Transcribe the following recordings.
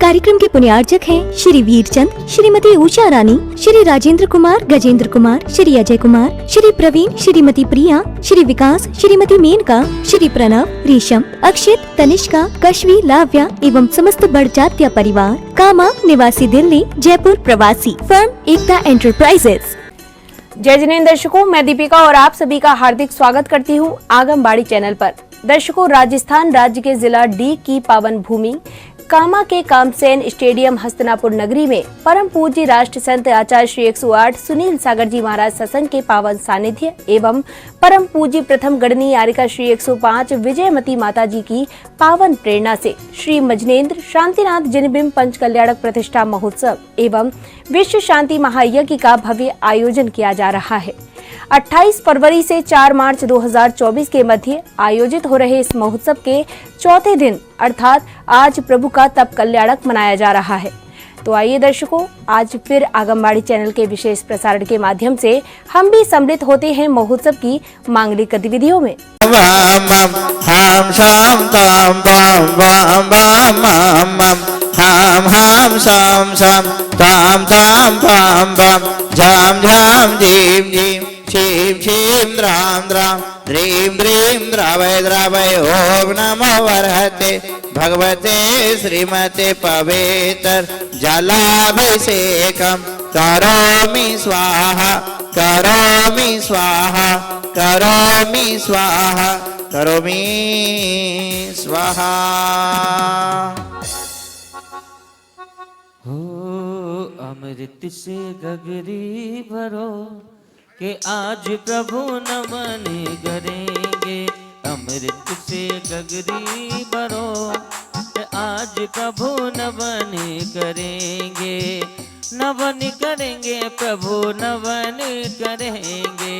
कार्यक्रम के पुण्यार्चक हैं श्री वीरचंद, श्रीमती उषा रानी, श्री राजेंद्र कुमार, गजेंद्र कुमार, श्री अजय कुमार, श्री प्रवीण, श्रीमती प्रिया, श्री विकास, श्रीमती मेनका, श्री प्रणव, रेशम, अक्षित, तनिष्का, कश्वी, लाव्या एवं समस्त बड़जात्या परिवार, कामा, निवासी दिल्ली, जयपुर प्रवासी, फर्म एकता एंटरप्राइजेस। जय जिनेंद्र दर्शकों, मैं दीपिका और आप सभी का हार्दिक स्वागत करती हूं आगमबाड़ी चैनल पर। दर्शकों, राजस्थान राज्य के जिला डी की पावन भूमि कामा के कामसेन स्टेडियम हस्तिनापुर नगरी में परम पूज्य राष्ट्र संत आचार्य श्री 108 सुनील सागर जी महाराज सत्संग के पावन सानिध्य एवं परम पूज्य प्रथम गणनी यारिका श्री 105 विजयमती माता जी की पावन प्रेरणा से श्री मजनेन्द्र शांतिनाथ जिनबिंब पंच कल्याणक प्रतिष्ठा महोत्सव एवं विश्व शांति महायज्ञ का भव्य आयोजन किया जा रहा है। 28 फरवरी से 4 मार्च 2024 के मध्य आयोजित हो रहे इस महोत्सव के चौथे दिन अर्थात आज प्रभु का तप कल्याणक मनाया जा रहा है। तो आइए दर्शकों, आज फिर आगमबाड़ी चैनल के विशेष प्रसारण के माध्यम से हम भी सम्मिलित होते हैं महोत्सव की मांगलिक गतिविधियों में। क्षीम क्षीम द्राम द्राम द्रीम द्रीम द्रावय द्रावय ओम नमो वरहते भगवते श्रीमते पवित्र जलाभिषेकम करोमि स्वाहा करोमि स्वाहा करोमि स्वाहा करोमि स्वाहा। हो अमृत से गगरी भरो कि आज प्रभु नमन करेंगे। अमृत से गगरी भरो कि आज प्रभु नमन करेंगे। नवन करेंगे प्रभु नवन करेंगे,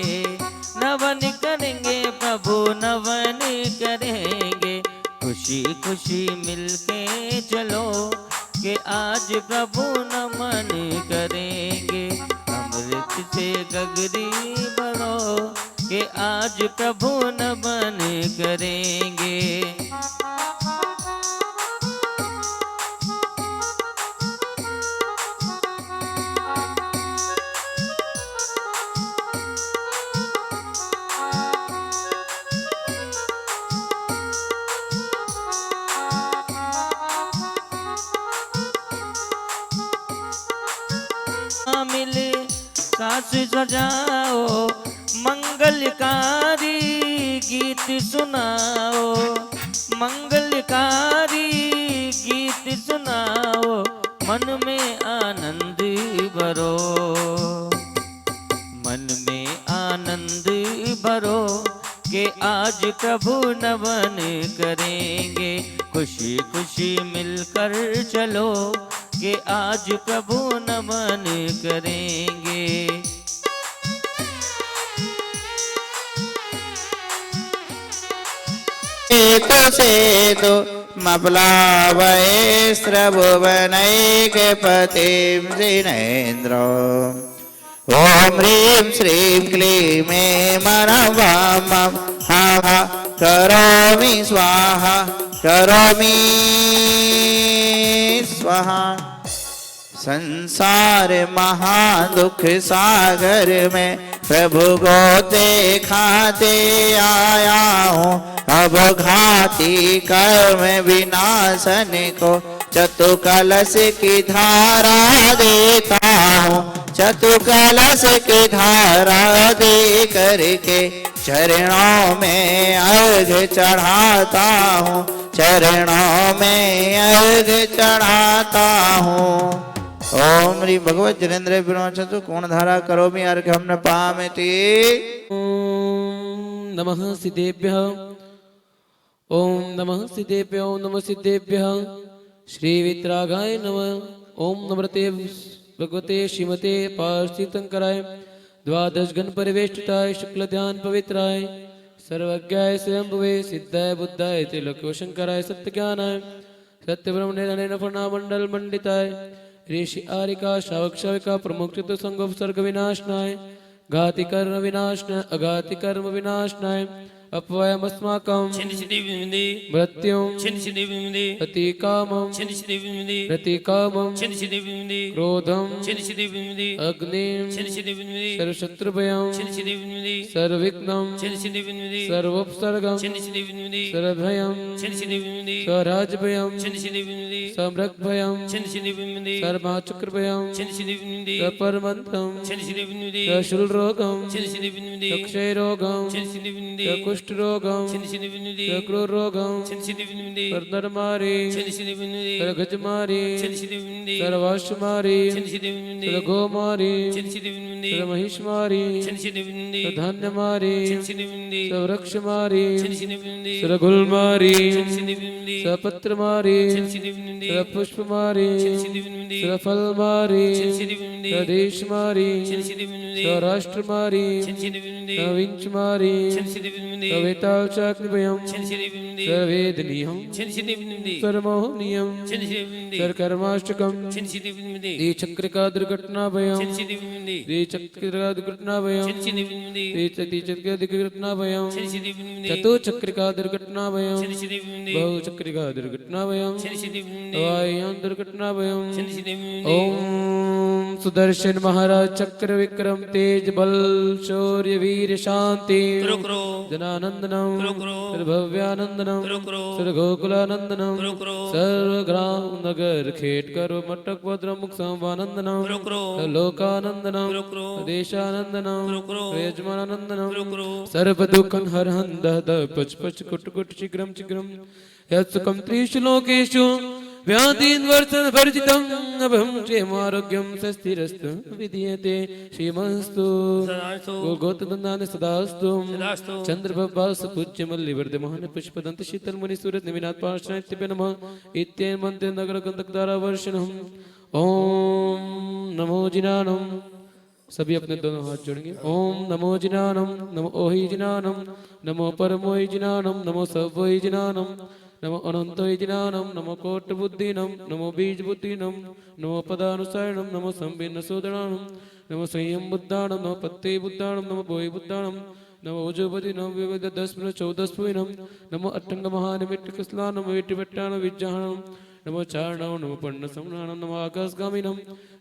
नवन करेंगे प्रभु नवन करेंगे। खुशी खुशी मिलके चलो कि आज प्रभु नमन करेंगे। अमृत से गगरी भरो कि आज प्रभु नमन करेंगे। मिले सास सजाओ, मंगलकारी गीत सुनाओ, मंगलकारी गीत सुनाओ। मन में आनंद भरो, मन में आनंद भरो कि आज प्रभु नमन करेंगे। खुशी खुशी मिलकर चलो कि आज प्रभु नमन करेंगे। तो से तो मपलावये स्रभुवनैक पतिं जिनेन्द्र। ओम ह्रीं श्रीं क्लीं मे मनवाम हा हा करोमि स्वाहा करोमि स्वाहा। संसार महादुख सागर में प्रभु को दिखाते आया हूँ। अब घाती कर्म विनाशन को चतु कलश की धारा देता हूँ। चतु कलश की धारा दे करके चरणों में अर्घ चढ़ाता हूँ, चरणों में अर्घ चढ़ाता हूँ। ओम ह्रीं भगवत जनेन्द्र विनोचतु कोण धारा करोमि अर्घ हमने पामेति। ओम नमः सिद्धेभ्यः, ओम नमः सिद्धेभ्यो, ओम नमः सिद्धेभ्यः। श्री वितरागाय नमः। ओम नमृते भगवते श्रीमते पार्थितंकराय द्वादश गण परिवेष्टिताय शुक्ल ध्यान पवित्राय सर्वज्ञाय स्वयंभुवे सिद्धाय बुद्धाय त्रिलोक्योशंकराय सत्यज्ञानाय सत्यब्रह्म निधनेन फणामंडल मंडिताय ऋषि आरिका शावक शाविका प्रमुख चित्त संगोप सर्ग विनाशनाय घाति कर्म विनाशनाय अघाति कर्म विनाशनाय अपवयमस्माकं छिन्नचिन्नविन्दे मृत्युं छिन्नचिन्नविन्दे प्रतिकामं छिन्नचिन्नविन्दे प्रतिकामं छिन्नचिन्नविन्दे क्रोधं छिन्नचिन्नविन्दे अग्निं छिन्नचिन्नविन्दे सर्वशत्रुभयं छिन्नचिन्नविन्दे सर्वविघ्नं छिन्नचिन्नविन्दे सर्वोपसर्गं छिन्नचिन्नविन्दे सर्वभयं छिन्नचिन्नविन्दे स्वराजभयं छिन्नचिन्नविन्दे समृग्भयं छिन्नचिन्नविन्दे सर्वाचक्रभयं छिन्नचिन्नविन्दे सपर्वन्तं छिन्नचिन्नविन्दे सशूलरोगं छिन्नचिन्नविन्दे क्षयरोगं छिन्नचिन्नविन्दे कुष्ठरोगं छिन्नचिन्नविन्दे क्रूररोगं छिन्नचिन्नविन्दे सर्दरमारी छिन्नचिन्नविन्दे सर्गजमारी छिन्नचिन्नविन्दे सर्वाशमारी छिन्नचिन्नविन्दे सर्गोमारी छिन्नचिन्नविन्दे सर्वमहिषमारी छिन्नचिन्नविन्दे सर्वधान्यमारी छिन्नचिन्नविन्दे सर्ववृक्षमारी छिन्नचिन्नविन्दे सर्वगुलमारी छिन्नचिन्नविन्दे सर्वपत्रमारी छिन्नचिन्नविन्दे सर्वपुष्पमारी छिन्नचिन्नविन्दे सर्वफलमारी छिन्नचिन्नविन्दे सर्वदेशमारी छिन्नचिन्नविन्दे सर्वराष्ट्रमारी छिन्नचिन्नविन्दे सर्वविंचमारी छिन्नचिन्नविन्दे सर्वेतालचाग्निभयं छिन्नचिन्नविन्दे सर्वेदनीयं छिन्नचिन्नविन्दे सर्वमोहनीयं छिन्नचिन्नविन्दे सर्वकर्माष्टकं छिन्नचिन्नविन्दे द्विचक्रिका दुर्घटनाभयं छिन्नचिन्नविन्दे द्विचक्रिका दुर्घटनाभयं छिन्नचिन्नविन्दे द्विचक्रिका दुर्घटनाभयं छिन्नचिन्नविन्दे चतुचक्रिका दुर्घटनाभयं छिन्नचिन्नविन्दे बहुचक्रिका दुर्घटनाभयं छिन्नचिन्नविन्दे हवायान दुर्घटनाभयं छिन्नचिन्नविन्दे ओम सुदर्शन महाराज चक्र विक्रम तेज बल शौर्य वीर शांति करो जनानंदनम करो भव्यानंदनम करो सर्वगोकुलानंदनम करो सर्वग्राम नगर खेट करो मटक भद्र मुख संवानंदनम करो लोकानंदनम करो देशानंदनम करो यजमानंदनम करो सर्व दुखन हरहं दहद पच पच कुट कुट शीघ्रम शीघ्रम यत्सुखम त्रिषु लोकेषु व्याधीन वर्षन वर्जितम अभम क्षेमारोग्यम स्थिरस्तु विधीयते श्रीमस्तु सदास्तु गोगोतनंदन सदास्तु सदास्तु चंद्रप्रभास पूज्य मल्लि वर्धमान पुष्पदंत शीतल मुनि सूरत निमिनाथ पार्श्वनाथ्य नमः इत्ये मंत्र नगर गंधक धारा वर्षणम ओम नमो जिनानम सभी अपने दोनों हाथ जोड़ेंगे ओम नमो जिनानम नमो ओहि जिनानम नमो परमोहि जिनानम नमो सवोहि जिनानम नमो अनंतोहि जिनानम नमो कोट बुद्धिनम नमो बीज बुद्धिनम नमो पदानुसारणम नमो संभिन्न सोदरणम नमो संयम बुद्धाणम नमो पत्ते बुद्धाणम नमो बोहि बुद्धाणम नमो उजुपतिनम विविध 10 नमो अट्टंग महानिमिट्ट स्नानम वेटिवट्टाणम विज्जाणम नमो चारणम नमो पर्ण समनानम नमो आकाशगामिनम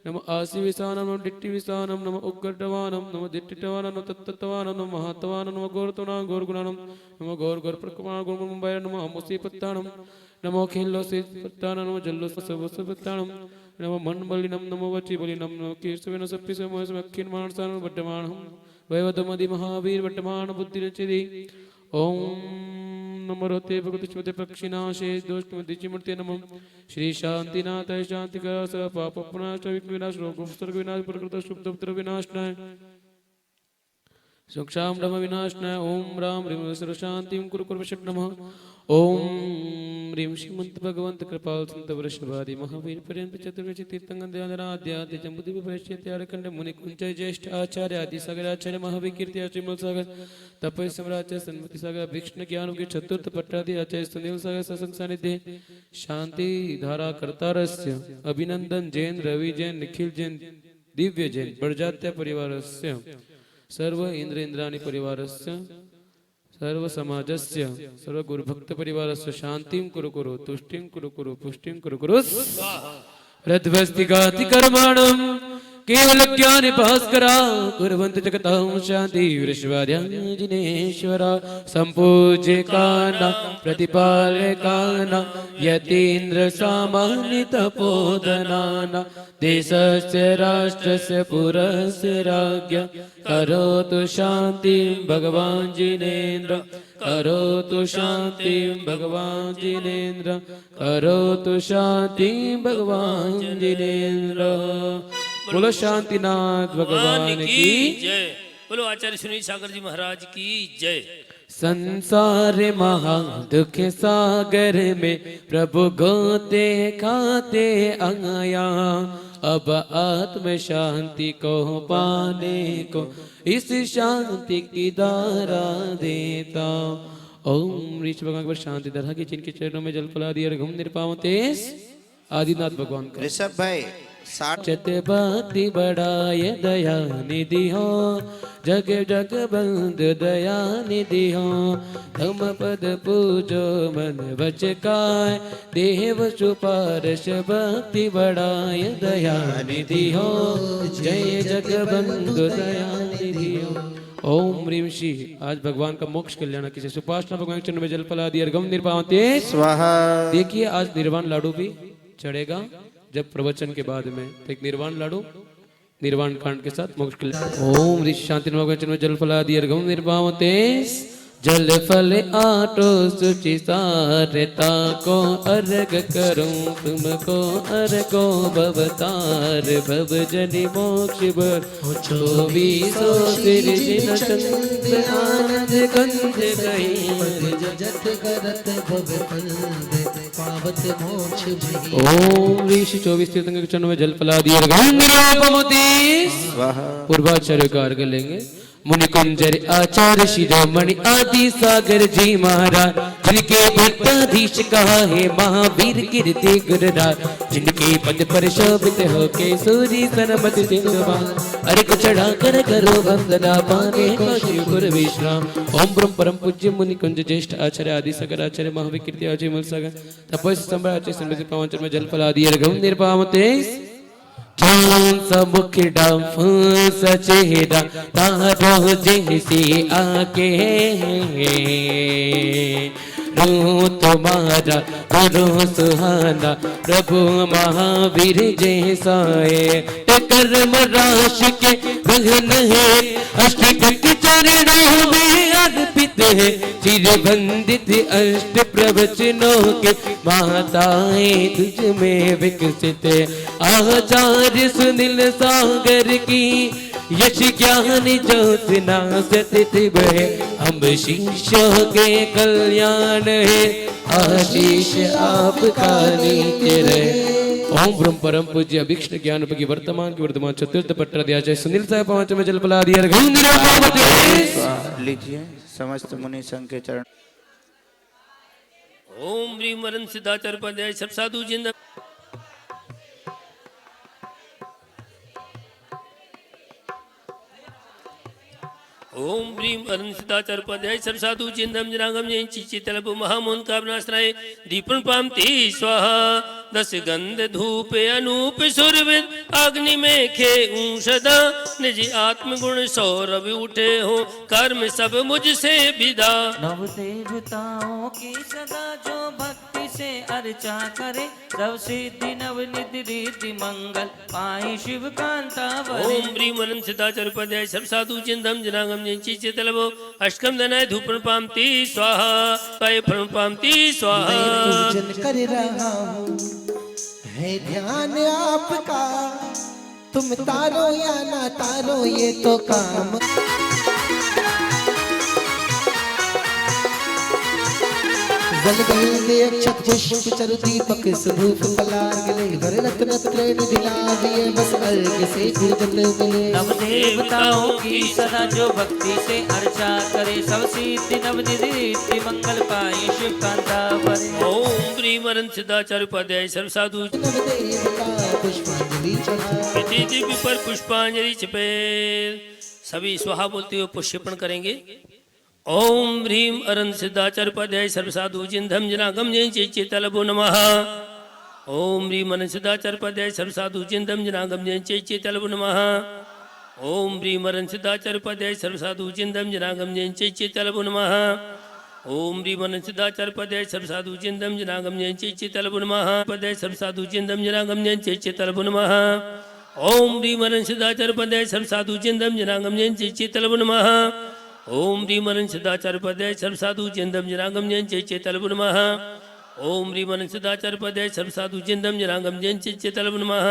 नमो आसी विसानम नमो डिट्टि विसानम नमो उग्गड्डवानम नमो दिट्टिटवानम नमो तत्तत्वानम नमो महात्वानम नमो गौरतुनाम गौरगुणानम नमो गौर गौर प्रकुमार गौर मुंबई नमो अमुसी पत्तानम नमो खिल्लो से पत्तानम नमो जल्लो सबस पत्तानम नमो मन बलिनम नमो वची बलिनम नमो कीर्षवेन सप्पिस मोहस अखिन मानसानम वर्तमानम वैवदमदि महावीर वर्तमान बुद्धि नचेदि ओम नमो रोते भगवती श्रीमते पक्षिनाशे दोषमदिचि मूर्ति नमः श्री शांतिनाथ शांतिकर स पाप विनाश विघ्न विनाश रोग उपसर्ग विनाश प्रकृत शुभ उपद्रव विनाशनाय सुक्षाम ब्रह्म विनाशनाय ओम राम ह्रीं सर्व शांतिं कुरु कुरु वशट नमः ओम ह्रीं श्रीमंत भगवंत कृपाल संत वृषभादि महावीर पर्यंत चतुर्वेद तीर्थंकर दयाधराध्यात्य जम्बुद्वीप विपरीत आर्यखंड मुनि कुंजय ज्येष्ठ आचार्य आदि सागर आचार्य महावीर कीर्ति आचार्य सागर तपय सम्राट सन्मति सागर विष्णु ज्ञान के चतुर्थ पट्टादि आचार्य सुनील सागर सत्संग सानिध्य शांति धारा कर्तारस्य अभिनंदन जैन रवि जैन निखिल जैन दिव्य जैन प्रजात्य परिवारस्य सर्व इंद्र इंद्राणी परिवारस्य सर्व समाजस्य सर्व गुरु भक्त परिवारस्य शांतिं कुरु कुरु तुष्टिं कुरु कुरु पुष्टिं कुरु कुरु रद्वस्ति गाति कर्माणं केवल ज्ञान भास्करा कुर्वन्ति जगतां शांति विश्वाद्याजिनेश्वरा संपूज्य काना प्रतिपाल्य काना यतीन्द्र सामान्य तपोधनाना देशस्य राष्ट्रस्य पुरस्य राज्ञ करोतु शांति भगवान् जिनेन्द्र करोतु शांति भगवान् जिनेन्द्र करोतु शांति भगवान् जिनेन्द्र बोलो शांतिनाथ भगवान की जय। बोलो आचार्य सुनील सागर जी महाराज की जय। संसार महा दुख सागर में प्रभु गोते खाते आया अब आत्म शांति को पाने को इस शांति की धारा देता ओम ऋषि भगवान पर शांति धारा की जिनके चरणों में जल फला दिया घूम निर्पावते आदिनाथ भगवान का ऋषभ भाई साठ चत भक्ति बढ़ाय दया निधि हो, जग जग बंद दया निधि हो। धम पद पूजो मन वच काय, देव सुपारश भक्ति बढ़ाय दया निधि हो, जय जग बंधु दया निधि हो। ओम ह्रीम श्री। आज भगवान का मोक्ष कल्याण किसी सुपासना भगवान के चरण में जल फला दिया अर्घम निर्पावते स्वाहा। देखिए आज निर्वाण लाडू भी चढ़ेगा जब प्रवचन के बाद में, तो एक निर्वाण लाडू निर्वाण कांड के साथ मोक्ष कल्याण। ओम ऋषि शांति भगवान चरण में जल फला दिया अर्घम निर्पावते जल फल आटो सुचि सारता को अर्घ करूं तुमको अर्घो भवतार भव जनि मोक्ष बर 2400 सृजन चंद्र आनंद कंद कहीं जगत करत भव कंद पावत मोक्ष भई। ओम ऋषि 24 तीर्थंकर के चरणों में जल फला दिया अर्घम निर्वापमोति स्वाहा। पूर्वाचार्य का अर्घ लेंगे। मुनि कुंजर आचार्य शिरोमणि आदि सागर जी महाराज, जिनके भक्ताधीश कहा है महावीर कीर्ति गुरुराज, जिनके पद पर शोभित हो के सूरी सनमत सिंधुमा, अर्घ चढ़ा कर करो वंदना पाने को शिवपुर विश्राम। ओम ब्रह्म परम पूज्य मुनि कुंज ज्येष्ठ आचार्य आदि सागर आचार्य महावीर कीर्ति आचार्य मूल सागर तपस्वी सम्राट आचार्य समृद्धि पावन में जल फला दिया अर्घम निर्पावते चांद सबुख डफ सचेहरा तारो जैसे आके रो तुम्हारा करो सुहाना प्रभु महावीर जैसा है। कर्म राशि के बहन है अष्टक चरणों में अर्पित है, चिर वंदित अष्ट प्रवचनों के माताएं तुझ में विकसित है। आचार्य सुनील सागर की यश ज्ञान ज्योत्ना सतत बहे, हम शिष्यों के कल्याण है आशीष आपका नीचे रहे। ओम ब्रह्म परम पूज्य अभीक्ष्ण ज्ञान की वर्तमान की वर्तमान चतुर्थ पट्टाध्याय सुनील साहब पांच में जल फला दिया अर्घम निर्वापमोति। लीजिए समस्त मुनि संघ के चरण। ओम ह्रीं वरन सिद्धाचार्य उपाध्याय सब साधु जिंद। ओम ह्रीं वरन सिद्धाचार्य उपाध्याय सब साधु जिंदम जनागम जय चिचि तलब महामोन कामनाश्रय दीपन पामती स्वाहा। 10 गंध धूप अनूप सुरविद अग्नि में खे सदा, निज आत्मगुण सौरभ उठे हो कर्म सब मुझसे विदा। नव देवताओं की सदा जो भक्ति से अर्चा करे, सब सिद्धि नव निधि रीति मंगल पाए शिव कांता वरे। ओम ह्रीं वरन सिद्धाचार्य उपाध्याय सब साधु जिंदम जनागम जय चिचि तलब अष्टकम दनाय धूपन पामती स्वाहा पाए फल पामती स्वाहा। पूजन कर रहा हूँ है ध्यान आपका, तुम तारो या ना तारो ये तो काम। गल गल दे अक्षत पुष्प चरु दीपक स्वरूप पलाग ले, भर रत्न त्रैण दिलाविए बस अर्घ से गुजर मिले। नव देवताओं की सदा जो भक्ति से अर्चा करे, सब सिद्धि नव निधि रीति मंगल पाए शिव कांता वरे। ओम ह्रीं वरन सिद्धाचार्य उपाध्याय सब साधु नवदेव का पुष्पांजलि चढ़ा, दिव्य पर पुष्पांजलि छपे। सभी स्वाहा बोलते हुए पुष्पण करेंगे। ओम ह्रीं अरन सिद्धाचार्य उपाध्याय सर्व साधु जिंधम जनागम जय चेतलभो नमः। ओम ह्रीं अरन सिद्धाचार्य उपाध्याय सर्व साधु जिंधम जनागम जय चेतलभो नमः। ओम ह्रीं अरन सिद्धाचार्य उपाध्याय सर्व साधु जिंधम जनागम जय चेतलभो नमः। ओम ह्रीं अरन सिद्धाचार्य उपाध्याय सर्व साधु जिंधम जनागम जय चेतलभो नमः। उपाध्याय सर्व साधु जिंधम जनागम जय चेतलभो नमः। ओम ह्रीं अरन सिद्धाचार्य उपाध्याय सर्व साधु जिंधम जनागम जय चेतलभो नमः। ओम ह्रीं अरन सिद्धाचार्य उपाध्याय सर्व साधु जिंदम जनागम जय चेतलभो नमः। ओम ह्रीं अरन सिद्धाचार्य उपाध्याय सर्व साधु जिंदम जनागम जय चेतलभो नमः।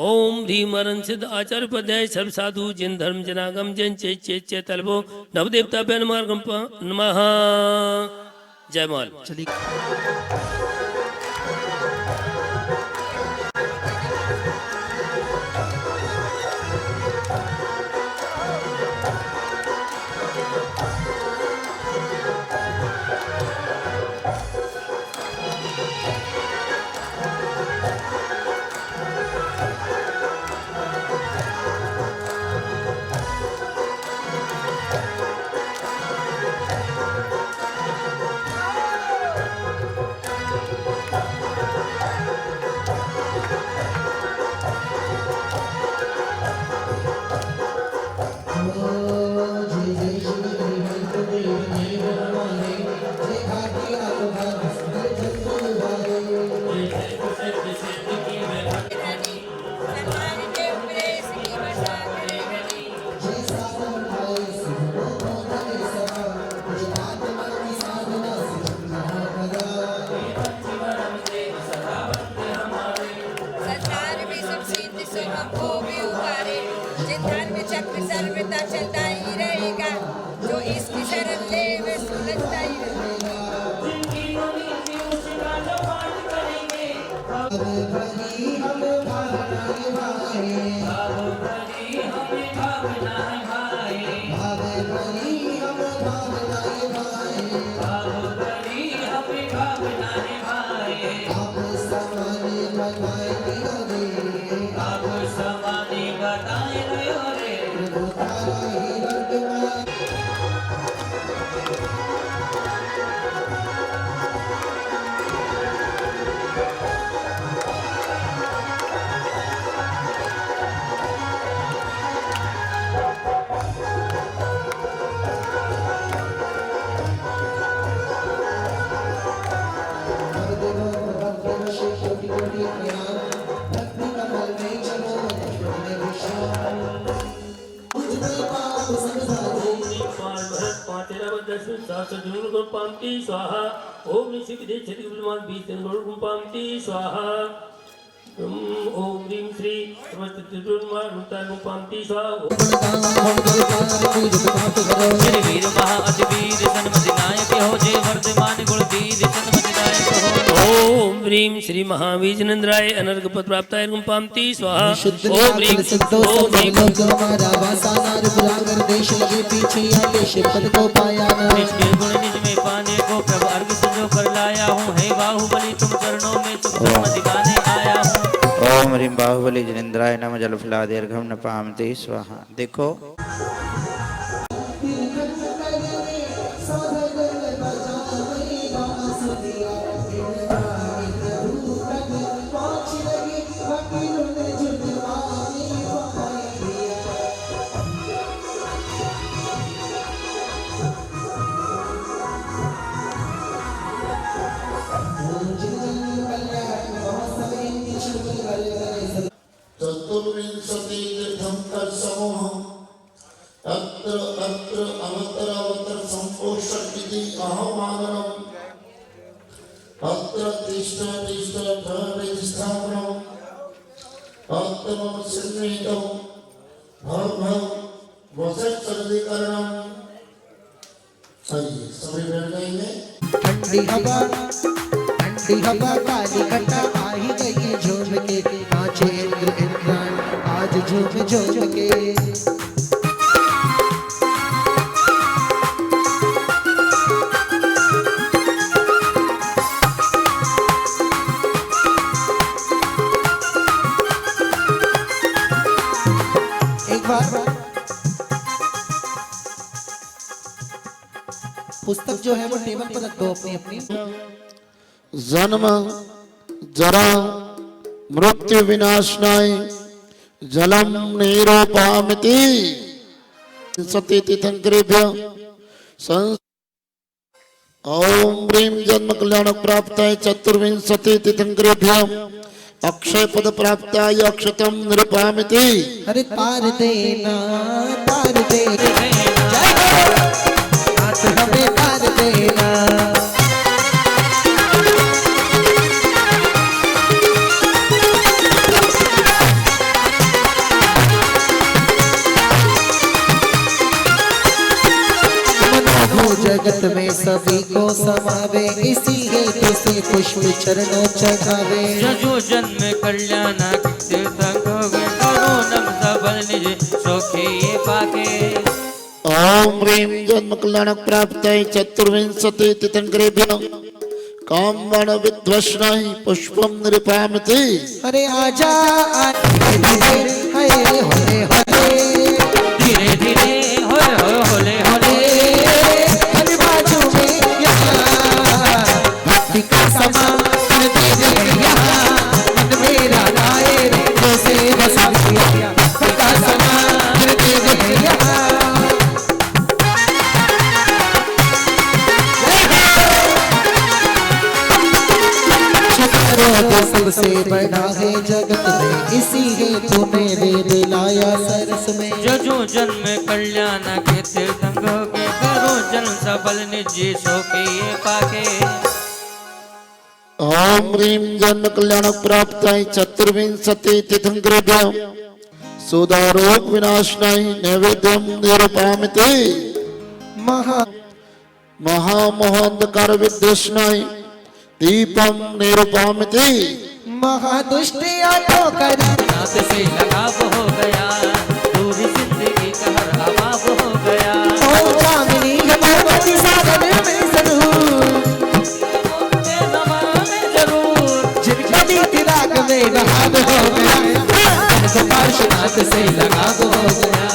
ओम ह्रीं अरन सिद्धाचार्य उपाध्याय सर्व साधु जिंधर्म जनागम जय चेतलभो नवदेवताभ्यो नमः। जय माल। स्वाहा ओम निशिविदे छति विद्यमान बीजन गुरुपामति स्वाहा ओम ह्रीं श्री समस्त त्रिपुरमार रूताय गुरुपामति स्वाहा श्री वीर महा अति वीर सन्मति नायक हो जय वर्धमान गुणधीर सन्मति नायक हो ओम ह्रीं श्री महावीजनंद्राय अनर्घ पद प्राप्ताय गुरुपामति स्वाहा ओम ह्रीं देश लगे पीछे आके शिवपद को पाया निज के गुण निज में पाने को प्रभु अर्घ संजो कर लाया हूँ हे बाहुबली तुम चरणों में तुम धर्म दिखाने आया हूँ ओम ह्रीं बाहुबली जनेन्द्राय नमः जलफलादीर्घं न पामते स्वाहा। देखो चतुर्विंशति तीर्थं तत्समूहम् अत्र अवतर संपोषकिति अहमाननम् अत्र तिष्ठ स्थापनम् अत्र मम सिन्निहितं भव वसत्सर्दीकरणम्। आइए सभी बैठ जाएंगे। ठंडी हवा काली घटा आई गई झूम के नाचे इंद्र इंद्राण आज झूम झूम के एक बार पुस्तक जो है वो टेबल पर रख दो अपनी अपनी। जन्म जरा मृत्यु विनाशनाय जलम निरूपामिति सती तीर्थंकरेभ्य ओम ह्रीं जन्म कल्याण प्राप्ताय चतुर्विंशति तीर्थंकरेभ्य अक्षय पद प्राप्ताय अक्षतम निरूपामिति। अरे तार देना तार दे हमें तार देना जगत में सभी को समावे इसी हेतु से पुष्प चरणों चढ़ावे। जो जन्म कल्याण तीर्थंग करो नम सबल निज सोखे ये पाके। ओम ह्रीं जन्म कल्याण प्राप्ताय चतुर्विंशति तीर्थंकरेभ्य कामबाण विध्वस्नाय पुष्पम निरूपामिति। अरे आजा धीरे धीरे होले होले धीरे धीरे होले होले हर बाजू में यहाँ भक्ति का समा दे दे यहाँ मन मेरा लाए रे जैसे बसा दिया भक्ति का समा दे दे यहाँ सबसे बड़ा है जगत में इसी हेतु में वेद लाया सरस में। जो जन्म कल्याण के तीर्थंग के करो जन्म सबल निज सोखे ये पाके। ओम ह्रीं जन्म कल्याण प्राप्ताय चतुर्विंशति तीर्थंकरेभ्य सुदारोग विनाशनाय नैवेद्यम निरूपामिति। महामोहांधकार विध्वस्नाय दीपम निरूपामिति। महादुष्टिया तो कर नाथ से लगाव हो गया, दूरी जिंदगी का हर अभाव हो गया। ओ चांदनी भगवती सागर में जरूर जिनका बीत राग में बहाव हो गया। नाथ से लगाव हो गया,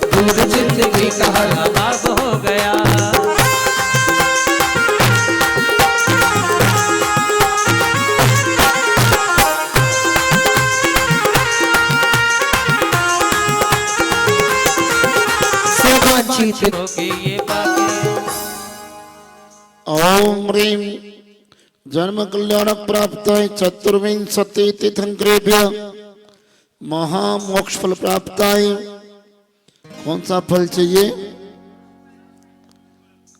दूर जिंदगी का हर अभाव हो गया। ये बातें ओम ह्रीं जन्म कल्याण प्राप्त चतुर्विंशति तीर्थंकरेभ्य महामोक्ष फल प्राप्त। कौन सा फल चाहिए?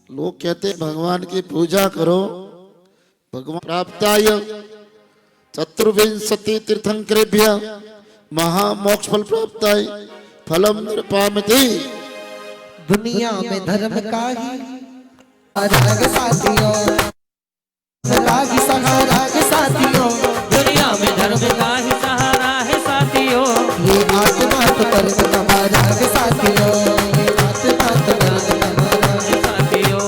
लोग कहते हैं भगवान की पूजा करो, भगवान प्राप्ताय चतुर्विंशति तीर्थंकरेभ्य महामोक्ष फल प्राप्ताय फलम निरपामिति। दुनिया में धर्म का ही राग साथियों, राग सहारा के साथियों, दुनिया में धर्म का ही सहारा है साथियों। ये आत्मा तो परम हमारा के साथियों, ये आत्मा तो परम हमारा के साथियों।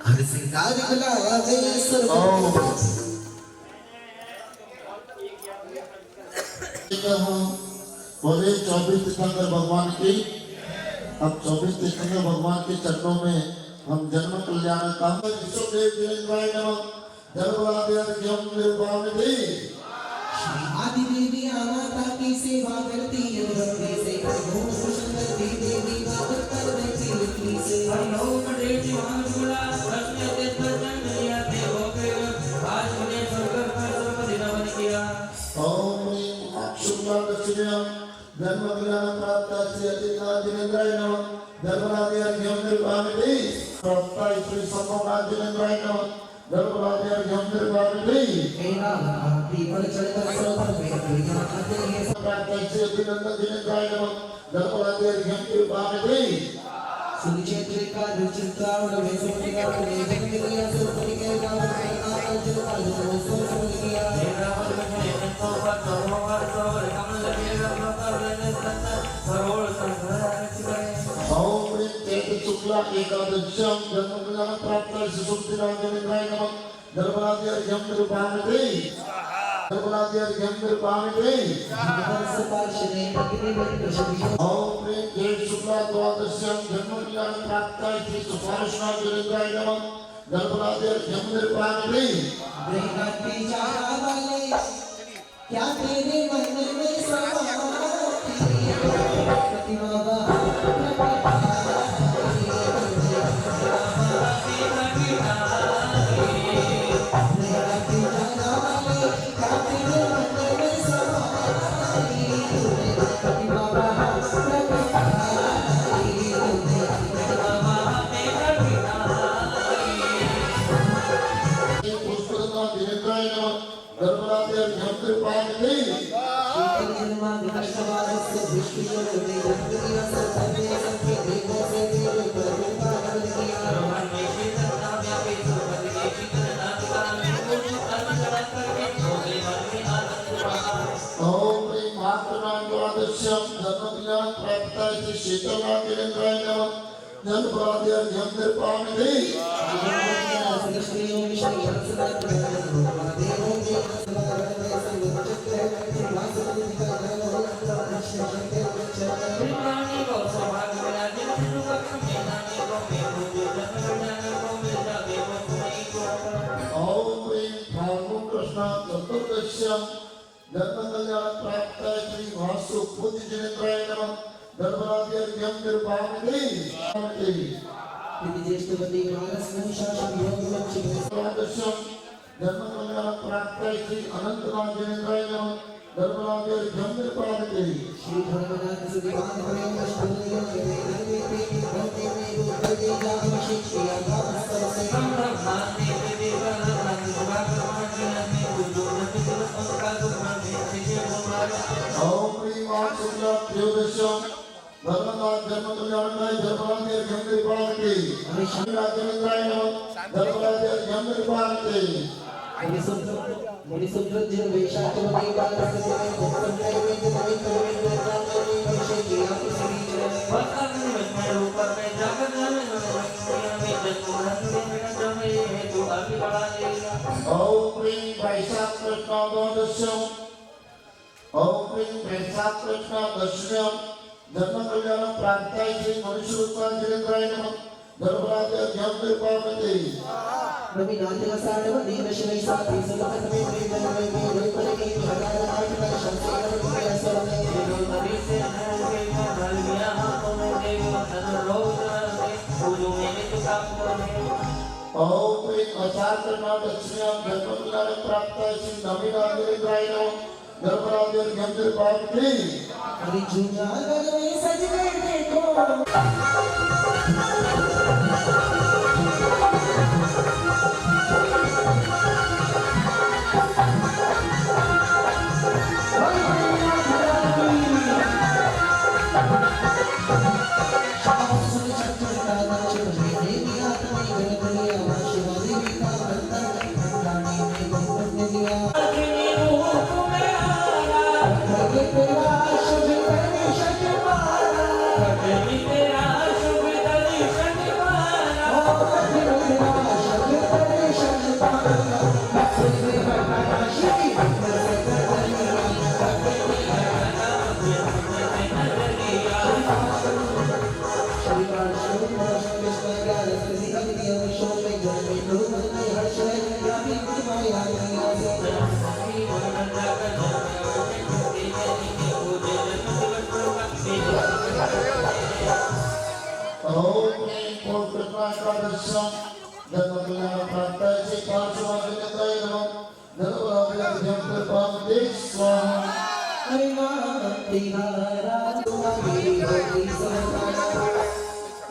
हर सिंगार गुलाबे सर बोले 24 तीर्थंकर भगवान की। अब 24 तीर्थंकर भगवान के चरणों में हम जन्म कल्याण काम विश्वदेव जिनेन्द्राय नमः जन्मवाद्याद्यम निर्वाणिति। आदि देवी माता की सेवा करती है भक्ति से, ओम सुंदरी देवी बात कर देती लिखी से। लोक देवी महाजुला कृष्ण के दर्शन लिया ते हो गए, आज मुझे स्वर्ग का सर्वधि नमन किया। ओम शुक्ला दक्षिणम जन्म कल्याण प्राप्त श्री अधिकार जिनेन्द्राय नमः जन्मवाद्याद्यम निर्वाणिति। प्राप्त श्री सम्मोहन जिनेन्द्राय नमः जन्मवाद्याद्यम निर्वाणिति। हे नाम भक्ति पर चढ़कर सर्वत्र में दुनिया आते हैं। प्राप्त श्री अभिनंदन जिनेन्द्राय नमः जन्मवाद्याद्यम निर्वाणिति। सुनिश्चित का चिंतावण में सुनिका ने जगमिलिया सुपति के नाम का नाम जलता जो सोच किया। हे राम ने तो पर नमोवार तो कमल के राम का ने संत सरोल संघर्ष करे। ओम चैत्र शुक्ला एकादश्याम जन्म कल्याण प्राप्त श्री सुखदिनाथ जिनेन्द्राय नमः जन्मवाद्याद्यम निर्वाणिति। जन्मवाद्याद्यम निर्वाणिति। हर्ष पार्षदे अग्नि में प्रशंसा। ओम चैत्र शुक्ला द्वादश्याम जन्म कल्याण प्राप्त श्री सुपार्षनाथ जिनेन्द्राय नमः जन्मवाद्याद्यम निर्वाणिति। ब्रह्मांडी जाना वाले क्या तेरे मन में समाती प्रतिमा जिनेन्द्राय नमः जन्मवाद्याद्यम निर्वाणिति। ओम मातृनाम द्वादश्याम जन्म कल्याण प्राप्त श्री शीतलनाथ जिनेन्द्राय नमः जन्मवाद्याद्यम निर्वाणिति। प्राणी को सौभाग्य मिला, जिन को नानी को मेरे को मिल जावे वो कोई को। ओम भागवत कृष्ण चतुर्दश्याम जन्म कल्याण प्राप्त श्री वासु बुद्धि जिनेन्द्राय नमः जन्मवाद्याद्यम निर्वाणिति। ज्येष्ठवती मानस शासन योग द्वादश्याम जन्म कल्याण प्राप्त श्री अनंतनाथ जिनेन्द्राय नमः जन्मवाद्याद्यम निर्वाणिति। श्री धर्मनाथ सुदीवान प्रेम अष्टमी देवी भक्ति में बुद्ध दे जागो शिक्षा गावस्तर से ब्रह्मांड ने देवा नाथ सुभाग मार्ग में बुद्धो नबी संस्कार दुर्मन में से बोला। ओम शुक्ला त्रयोदश्याम धर्मदास जन्म कल्याणकाय धर्मराज कृपाण की श्री राजेंद्राय नमः धर्मराज कृपाण की ओम प्रीं वैशाख कृष्ण द्वादश्यम ओम प्रीं वैशाख कृष्ण दशम्यम धर्म कल्याण प्राप्ताय श्री मनुष्य रूपाय जिनेन्द्राय नमः धर्मराज ज्ञान कृपामते रवि नाट्यवसानव दीनशनै साथी सुलभते प्रेममय वीर परमे भगार नाटक शंकर सरने देव नरेश नरके बलविया तुम देव तन रोज पूजो में तुका ओम प्रीं वैशाख कृष्ण दशम्यम धर्म कल्याण प्राप्ताय श्री नवीनाथ जिनेन्द्राय नमः धर्मराज ज्ञान कृपामते अरे झूठा गए सज गए देखो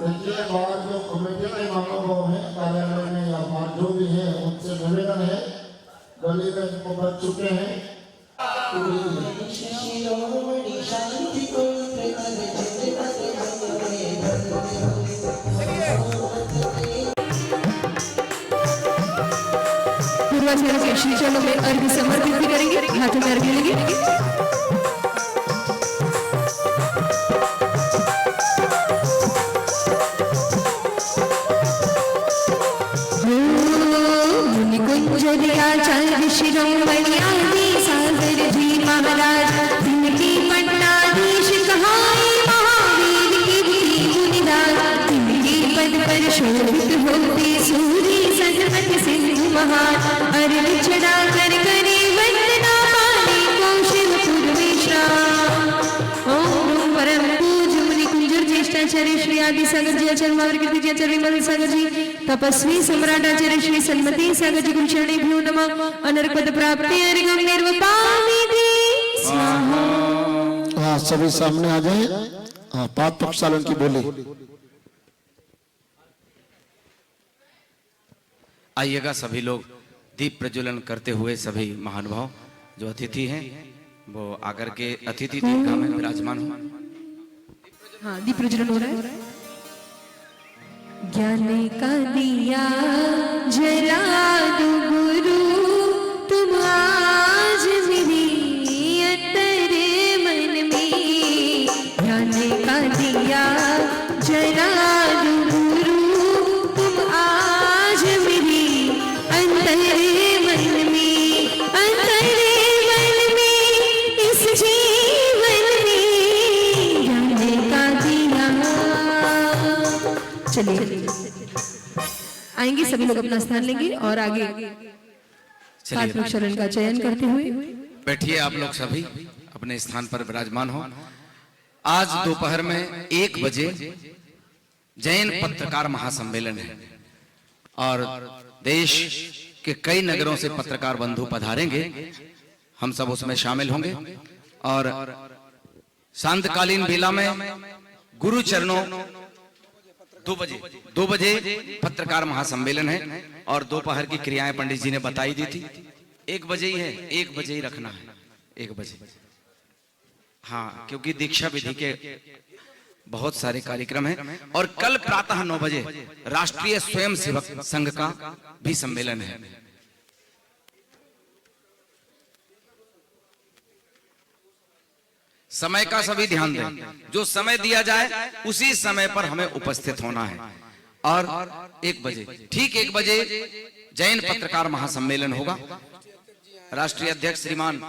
देखिए बाहर जो कमेटी के महानुभाव हैं कार्यालय में या बाहर जो भी है उनसे निवेदन है गली में इनको बच चुके हैं शांति को पूर्वाचार्य के श्री चरणों में अर्घ्य समर्पित भी करेंगे, हाथों में अर्घ्य लेंगे। मुनिकुंजरियाचार्य शिरोमणियादि सागर जी महाराज तिनकी पन्नाधीश कहाई महावीर की मुनिदास तिनकी पद पर शोभित होते सूरी सन्मत सिंधु महान अर्घ चढ़ा कर करे वंदना पानी कौशलपुर विश्राम। ओम परम पूज्य मुनिकुंजर ज्येष्ठाचार्य श्री आदि सागर जी आचार्य महावीर जी आचार्य विमल सागर जी तपस्वी सम्राटाचार्य श्री सन्मति सागर जी गुरुचरणेभ्यो नमः अनर्पद प्राप्ति अर्घ्यं निर्वपामि स्वाहा। हाँ सभी सामने आ जाए। हाँ पाठ पक्षालन की बोली। आइएगा सभी लोग दीप प्रज्वलन करते हुए सभी महानुभाव जो अतिथि हैं वो आकर के अतिथि दीर्घा में विराजमान हो। हाँ दीप प्रज्वलन हो रहा है। ज्ञान का दिया जला दो गुरु तुम आज मेरी अंतरे मन में ज्ञान का दिया जला दो गुरु तुम आज मेरी अंतरे मन में इस जीवन में ज्ञान का दिया। चलिए आएंगे सभी लोग अपना स्थान लेंगे और आगे पाठ प्रक्षरण का चयन करते हुए बैठिए आप लोग सभी अपने स्थान पर विराजमान हो। आज दोपहर में 1 बजे जैन पत्रकार महासम्मेलन है और देश के कई नगरों से पत्रकार बंधु पधारेंगे। हम सब उसमें शामिल होंगे और शांतकालीन बेला में गुरु चरणों 2 बजे पत्रकार महासम्मेलन है और दोपहर की क्रियाएं पंडित जी ने बताई दी थी। 1 बजे ही है, 1 बजे ही रखना है, 1 बजे। हाँ क्योंकि दीक्षा विधि के बहुत सारे कार्यक्रम हैं और कल प्रातः 9 बजे राष्ट्रीय स्वयंसेवक संघ का भी सम्मेलन है। समय का सभी ध्यान दें, जो समय दिया जाए उसी समय पर हमें उपस्थित होना है। और 1 बजे, ठीक 1 बजे जैन पत्रकार महासम्मेलन होगा। राष्ट्रीय अध्यक्ष श्रीमान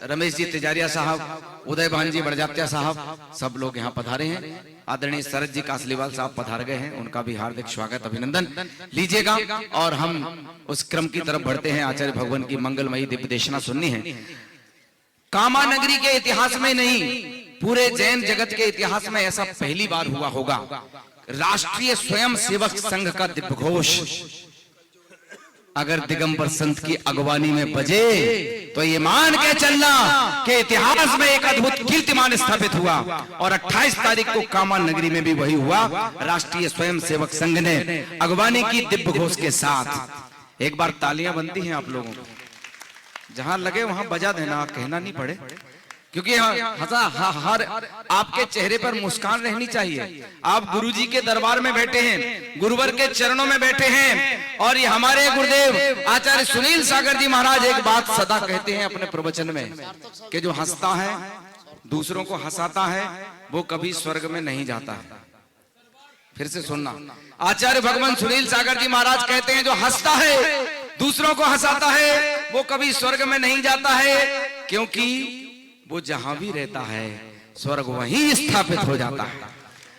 रमेश जी तिजारिया साहब, उदय भान जी बड़जात्या साहब, सब लोग यहाँ पधारे हैं। आदरणीय शरद जी कासलीवाल साहब पधार गए हैं, उनका भी हार्दिक स्वागत अभिनंदन लीजिएगा। और हम उस क्रम की तरफ बढ़ते हैं। आचार्य भगवान की मंगलमयी दिव्य देशना सुननी है। कामा नगरी के इतिहास में नहीं, पूरे जैन जगत के इतिहास में ऐसा पहली बार हुआ होगा। राष्ट्रीय स्वयंसेवक संघ का दिव्य घोष अगर दिगंबर संत की अगवानी में बजे तो ये मान के चलना कि इतिहास में एक अद्भुत कीर्तिमान स्थापित हुआ। और 28 तारीख को कामा नगरी में भी वही हुआ। राष्ट्रीय स्वयंसेवक संघ ने अगवानी की दिव्य घोष के साथ। एक बार तालियां बनती हैं आप लोगों को, जहां लगे वहां बजा देना, कहना नहीं पड़े, क्योंकि हर आपके चेहरे पर मुस्कान रहनी चाहिए। आप गुरुजी के दरबार में बैठे हैं, गुरुवर के चरणों में बैठे हैं। और ये हमारे गुरुदेव आचार्य सुनील सागर जी महाराज एक बात सदा कहते हैं अपने प्रवचन में कि जो हंसता है, दूसरों को हंसाता है, वो कभी स्वर्ग में नहीं जाता है। फिर से सुनना, आचार्य भगवान सुनील सागर जी महाराज कहते हैं जो हंसता है, दूसरों को हंसाता है, वो कभी स्वर्ग में नहीं जाता है, क्योंकि वो जहां भी रहता है स्वर्ग वहीं स्थापित हो जाता है।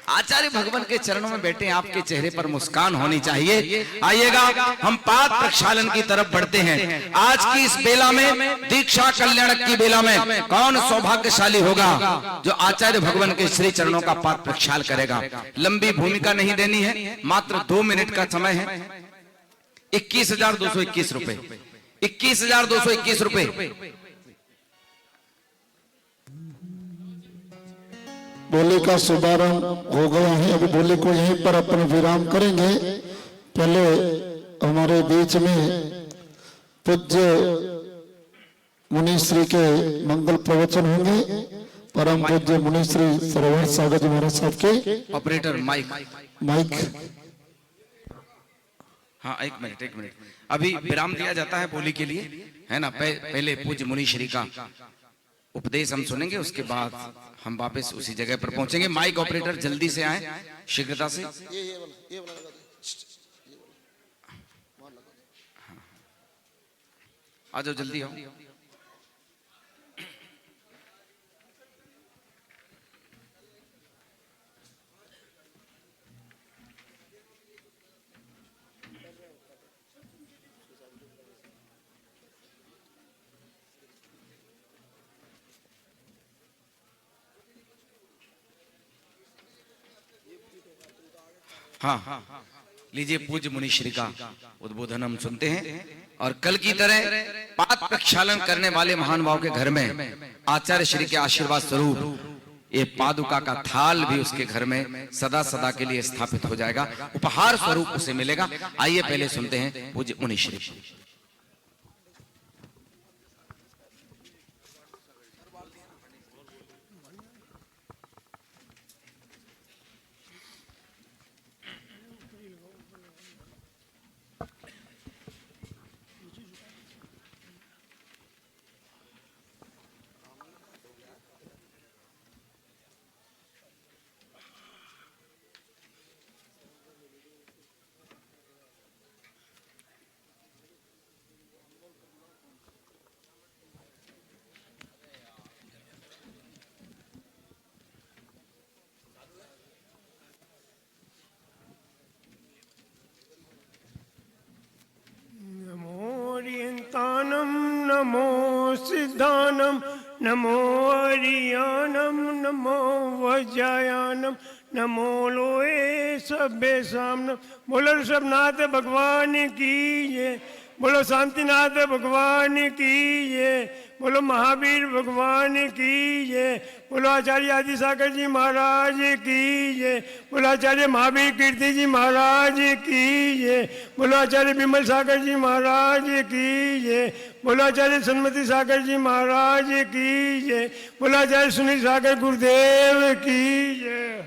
आचार्य भगवान के चरणों में बैठे, आपके चेहरे पर मुस्कान होनी चाहिए। आइएगा, हम पाद प्रक्षालन की तरफ बढ़ते हैं। आज की इस बेला में, दीक्षा कल्याणक की बेला में, कौन सौभाग्यशाली होगा जो आचार्य भगवान के श्री चरणों का पाद प्रक्षाल करेगा। लंबी भूमिका नहीं देनी है, मात्र 2 मिनट का समय है। 21,221 रुपए, 21,221 रुपए। बोले का शुभारंभ हो गया है। अभी बोले को यहीं पर अपन विराम करेंगे। पहले हमारे बीच में पूज्य मुनिश्री के मंगल प्रवचन होंगे। परम पूज्य मुनिश्री सरोवर सागर जी महाराज साहब के। ऑपरेटर माइक हाँ, एक मिनट अभी विराम दिया जाता है बोली के लिए, है ना। पहले पूज्य मुनिश्री का उपदेश हम सुनेंगे, उसके बाद हम वापस उसी जगह पर पहुंचेंगे। माइक ऑपरेटर जल्दी से आए, शीघ्रता से। आ जाओ, जल्दी आओ। हाँ, लीजिए पूज्य मुनिश्री का उद्बोधन हम सुनते हैं। और कल की तरह पाद प्रक्षालन करने वाले महानुभाव के घर में आचार्य श्री के आशीर्वाद स्वरूप ये पादुका का थाल भी उसके घर में सदा सदा के लिए स्थापित हो जाएगा, उपहार स्वरूप उसे मिलेगा। आइए पहले सुनते हैं पूज्य मुनिश्री। नमो सिद्धानम, नमो हरियानम, नमो वज्रयानम, नमो लोए सभ्य सामनम। बोलो ऋषभनाथ भगवान की ये, बोलो शांतिनाथ भगवान की ये, बोलो महावीर भगवान की जय। बोलो आचार्य आदि सागर जी महाराज की जय। बोलो आचार्य महावीर कीर्ति जी महाराज की जय। बोलो आचार्य विमल सागर जी महाराज की जय। बोलो आचार्य सन्मति सागर जी महाराज की जय। बोलो आचार्य सुनील सागर गुरुदेव की जय।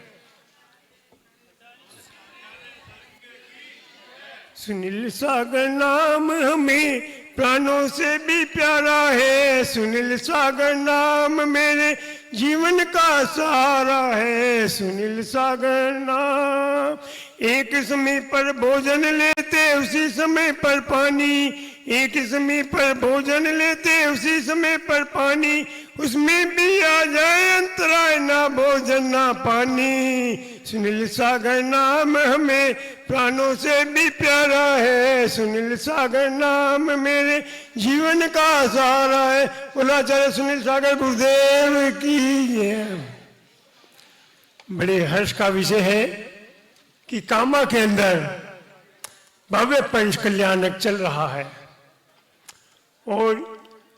सुनील सागर नाम हमें प्राणों से भी प्यारा है। सुनील सागर नाम मेरे जीवन का सहारा है। सुनील सागर नाम, एक समय पर भोजन लेते उसी समय पर पानी, एक समय पर भोजन लेते उसी समय पर पानी, उसमें भी आ जाए अंतराय ना भोजन ना पानी। सुनील सागर नाम हमें प्राणों से भी प्यारा है। सुनील सागर नाम मेरे जीवन का सहारा है। बोलो आचार्य सुनील सागर गुरुदेव की जय। बड़े हर्ष का विषय है कि कामा के अंदर भव्य पंच कल्याणक चल रहा है और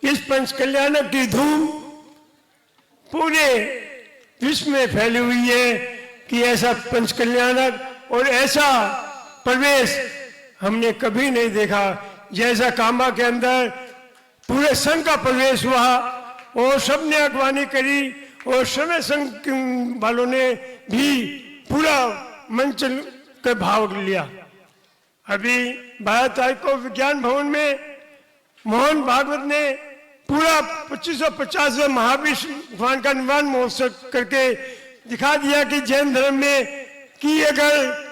इस पंच कल्याणक की धूम पूरे विश्व में फैली हुई है कि ऐसा पंच कल्याणक और ऐसा प्रवेश हमने कभी नहीं देखा। जैसा कामा के अंदर पूरे संघ का प्रवेश हुआ और सबने अगवानी करी और समय संघ वालों ने भी पूरा मंच का भाग लिया। अभी 12 तारीख को विज्ञान भवन में मोहन भागवत ने पूरा 2550वें महावीर भगवान का निर्वाण महोत्सव करके दिखा दिया कि जैन धर्म में कि अगर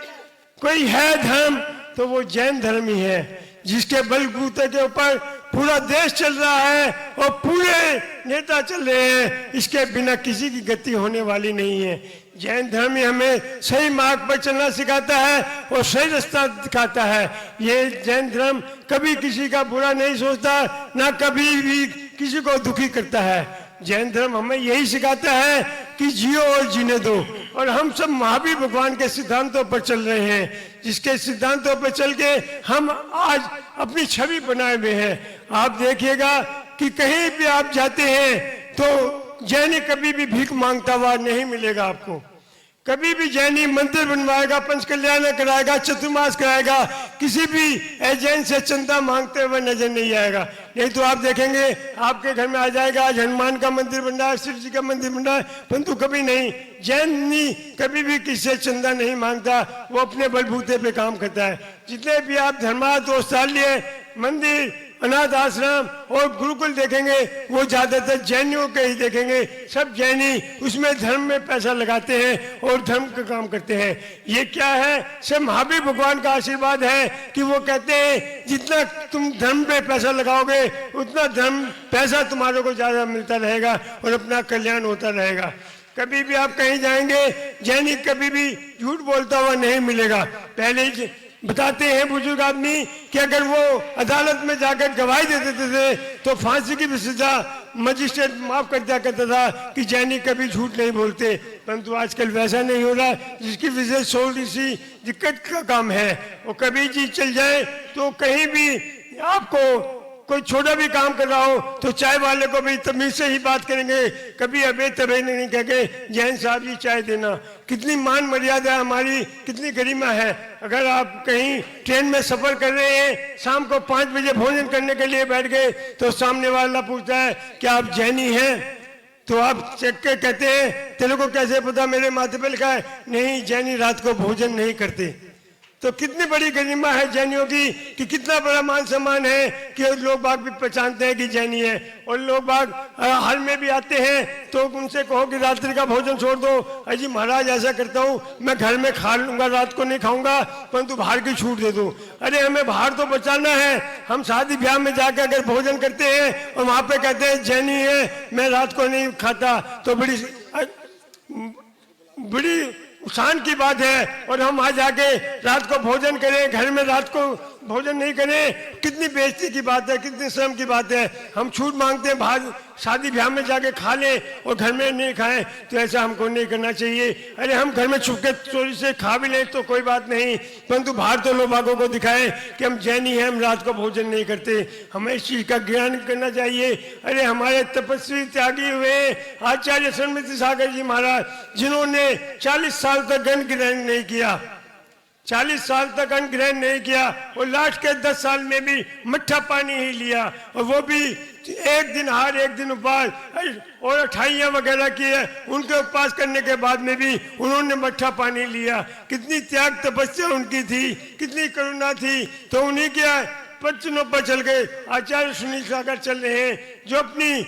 कोई है धर्म तो वो जैन धर्म ही है, जिसके बलबूते के ऊपर पूरा देश चल रहा है और पूरे नेता चल रहे हैं। इसके बिना किसी की गति होने वाली नहीं है। जैन धर्म ही हमें सही मार्ग पर चलना सिखाता है और सही रास्ता दिखाता है। ये जैन धर्म कभी किसी का बुरा नहीं सोचता, ना कभी भी किसी को दुखी करता है। जैन धर्म हमें यही सिखाता है कि जियो और जीने दो। और हम सब महावीर भगवान के सिद्धांतों पर चल रहे हैं, जिसके सिद्धांतों पर चल के हम आज अपनी छवि बनाए हुए हैं। आप देखिएगा कि कहीं भी आप जाते हैं तो जैनी कभी भी भीख मांगता हुआ नहीं मिलेगा आपको। कभी भी जैनी मंदिर बनवाएगा, पंच कल्याण कराएगा, चतुर्मास कराएगा, किसी भी एजेंट से चंदा मांगते हुए नजर नहीं आएगा। नहीं तो आप देखेंगे आपके घर में आ जाएगा आज हनुमान का मंदिर बन रहा है, शिव जी का मंदिर बन रहा है, परंतु कभी नहीं। जैनी कभी भी किसी से चंदा नहीं मांगता, वो अपने बलबूते पे काम करता है। जितने भी आप धर्मार्थ औषधालय, मंदिर, अनाथ आश्रम और गुरुकुल देखेंगे वो ज्यादातर जैनियों के ही देखेंगे। सब जैनी उसमें धर्म में पैसा लगाते हैं और धर्म का काम करते हैं। ये क्या है? सब महावीर भगवान का आशीर्वाद है कि वो कहते हैं जितना तुम धर्म पे पैसा लगाओगे उतना धर्म पैसा तुम्हारे को ज्यादा मिलता रहेगा और अपना कल्याण होता रहेगा। कभी भी आप कहीं जाएंगे जैनी कभी भी झूठ बोलता हुआ नहीं मिलेगा। पहले ही बताते हैं बुजुर्ग आदमी कि अगर वो अदालत में जाकर गवाही दे देते थे तो फांसी की भी सजा मजिस्ट्रेट माफ कर दिया करता था कि जैनी कभी झूठ नहीं बोलते। परंतु आजकल वैसा नहीं हो रहा, जिसकी वजह से थोड़ी सी दिक्कत का काम है। वो कभी चीज चल जाए तो कहीं भी आपको कोई छोटा भी काम कर रहा हो तो चाय वाले को भी तमीज से ही बात करेंगे, कभी अबे तबे नहीं कह के जैन साहब जी चाय देना। कितनी मान मर्यादा हमारी, कितनी गरिमा है। अगर आप कहीं ट्रेन में सफर कर रहे हैं, शाम को 5 बजे भोजन करने के लिए बैठ गए तो सामने वाला पूछता है कि आप जैनी हैं? तो आप चेक के कहते हैं तेरे को कैसे पता, मेरे माथे पे लिखा है। नहीं, जैनी रात को भोजन नहीं करते। तो कितनी बड़ी गरिमा है जैनियों की कि कितना बड़ा मान सम्मान है कि लोग बाग भी पहचानते हैं कि जैनी है। और लोग बाग हाल में भी आते हैं तो उनसे कहो कि रात्रि का भोजन छोड़ दो। अजी महाराज ऐसा करता हूँ, मैं घर में खा लूंगा, रात को नहीं खाऊंगा, परंतु बाहर की छूट दे दो। अरे हमें बाहर तो बचाना है। हम शादी ब्याह में जाकर अगर भोजन करते हैं और वहां पे कहते हैं जैनी है, मैं रात को नहीं खाता, तो बड़ी शान की बात है। और हम आ जाके रात को भोजन करें, घर में रात को भोजन नहीं करें, कितनी बेइज्जती की बात है, कितनी शर्म की बात है। हम छूट मांगते हैं बाहर शादी ब्याह में जाके खा लें और घर में नहीं खाएं, तो ऐसा हमको नहीं करना चाहिए। अरे हम घर में छुप के चोरी से खा भी लें तो कोई बात नहीं, परंतु बाहर तो लोग बागों को दिखाएं कि हम जैनी हैं, हम रात को भोजन नहीं करते। हमें इस चीज का ज्ञान करना चाहिए। अरे हमारे तपस्वी त्यागी हुए आचार्य सन्मति सागर जी महाराज, जिन्होंने 40 साल तक अन्न ग्रहण नहीं किया, 40 साल तक अन्न ग्रहण नहीं किया और लास्ट के 10 साल में भी मट्ठा पानी ही लिया, और वो भी एक दिन हार एक दिन उपवास और अठाइयाँ वगैरह किए। उनके उपवास करने के बाद में भी उन्होंने मट्ठा पानी लिया। कितनी त्याग तपस्या उनकी थी, कितनी करुणा थी। तो उन्हीं के वचनों पर चल गए आचार्य सुनील सागर चल रहे हैं, जो अपनी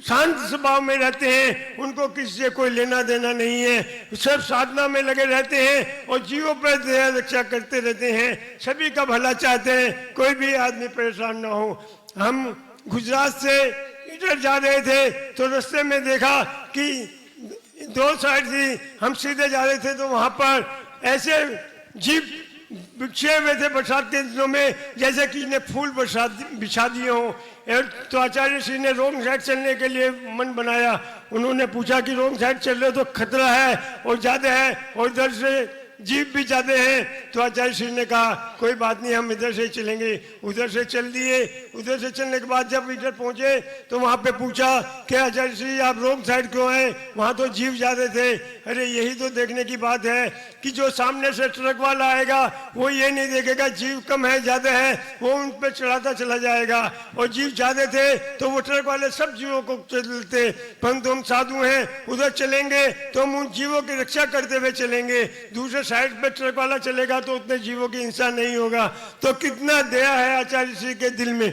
शांत स्वभाव में रहते हैं, उनको किसी से कोई लेना देना नहीं है, सब साधना में लगे रहते हैं और जीवों पर दया रक्षा करते रहते हैं, सभी का भला चाहते हैं, कोई भी आदमी परेशान ना हो। हम गुजरात से इधर जा रहे थे तो रास्ते में देखा कि 2 साइड थी, हम सीधे जा रहे थे तो वहां पर ऐसे जीप बिछे हुए थे बरसात के दिनों में, जैसे कि इन्हें फूल बिछा दिए हों। तो आचार्य श्री ने रोंग साइड चलने के लिए मन बनाया। उन्होंने पूछा कि रोंग साइड चल रहे तो खतरा है और ज्यादा है और इधर से जीप भी ज्यादा है। तो आचार्य श्री ने कहा कोई बात नहीं, हम इधर से चलेंगे। उधर से चल दिए। उधर से चलने के बाद जब इधर पहुंचे तो वहां पे पूछा कि आचार्य श्री आप रोंग साइड क्यों आए, वहां तो जीप ज्यादा थे। अरे यही तो देखने की बात है कि जो सामने से ट्रक वाला आएगा वो ये नहीं देखेगा जीप कम है ज्यादा है, वो उन पे चढ़ाता चला जाएगा, और जीप ज्यादा थे तो वो ट्रक वाले सब जीवों को चलते। परंतु हम साधु हैं, उधर चलेंगे तो हम उन जीवों की रक्षा करते हुए चलेंगे। दूसरे साइड पे ट्रक वाला चलेगा तो उतने जीवों की हिंसा नहीं होगा। तो कितना दया है आचार्य श्री के दिल में।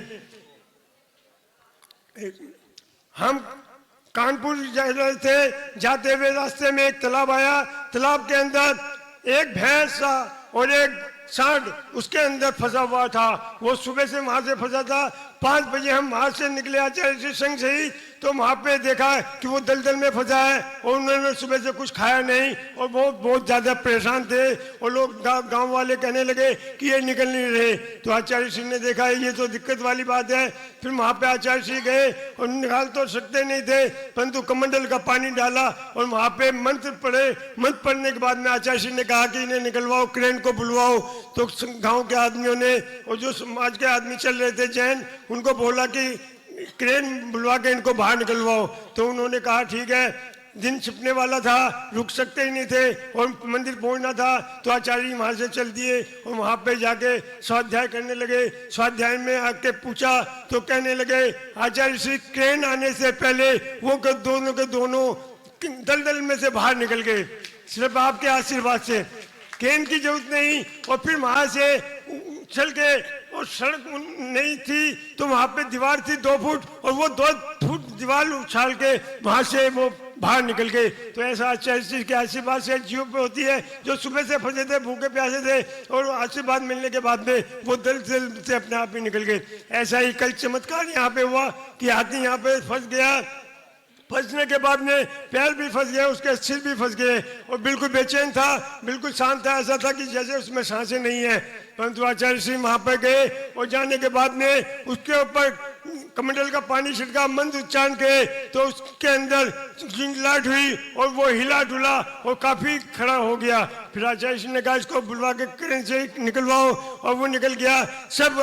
हम कानपुर जा रहे थे, जाते हुए रास्ते में एक तालाब आया। तालाब के अंदर एक भैंस और एक सांड उसके अंदर फंसा हुआ था। वो सुबह से वहां से फंसा था। 5 बजे हम वहां से निकले आचार्य श्री संघ से ही, तो वहां पे देखा कि वो दलदल में फंसा है और उन्होंने सुबह से कुछ खाया नहीं और बहुत ज्यादा परेशान थे। और लोग गांव वाले कहने लगे कि ये निकल नहीं रहे। तो आचार्य श्री ने देखा ये तो दिक्कत वाली बात है। फिर वहां पे आचार्य श्री गए और निकाल तो सकते नहीं थे, परंतु कमंडल का पानी डाला और वहां पे मंत्र पढ़े। मंत्र पढ़ने के बाद में आचार्य श्री ने कहा कि इन्हें निकलवाओ, क्रेन को बुलवाओ। तो गाँव के आदमियों ने और जो समाज के आदमी चल रहे थे जैन, उनको बोला कि क्रेन बुलवा के इनको बाहर निकलवाओ। तो उन्होंने कहा ठीक है। दिन छिपने वाला था, रुक सकते ही नहीं थे और मंदिर पहुंचना था। तो आचार्य वहां से चल दिए और वहां पे जाके स्वाध्याय करने लगे। स्वाध्याय में आके पूछा तो कहने लगे आचार्य श्री क्रेन आने से पहले वो दोनों के दोनों दलदल में से बाहर निकल गए, सिर्फ आपके आशीर्वाद से। क्रेन की जरूरत नहीं। और फिर वहां से चल के और सड़क नहीं थी तो वहां पे दीवार थी 2 फुट और वो 2 फुट दीवार उछाल के वहां से वो बाहर निकल गए। तो ऐसा आचार्य के आशीर्वाद से जीव पे होती है, जो सुबह से फंसे थे, भूखे प्यासे थे और आशीर्वाद मिलने के बाद में वो दिल से अपने आप ही निकल गए। ऐसा ही कल चमत्कार यहाँ पे हुआ कि हाथी यहाँ पे फंस गया। फंसने के बाद में पैर भी फंस गए, उसके सिर भी फंस गए और बिल्कुल बेचैन था, बिल्कुल शांत था। ऐसा था कि जैसे उसमें सांसें नहीं है। परंतु आचार्य श्री वहां पर गए और जाने के बाद में उसके ऊपर कमंडल का पानी छिड़का, मंत्र उच्चारण किए तो उसके अंदर झिंझलाहट हुई और वो हिला डुला और काफी खड़ा हो गया। फिर आचार्य श्री ने कहा इसको बुलवा के क्रेन से निकलवाओ और वो निकल गया। सब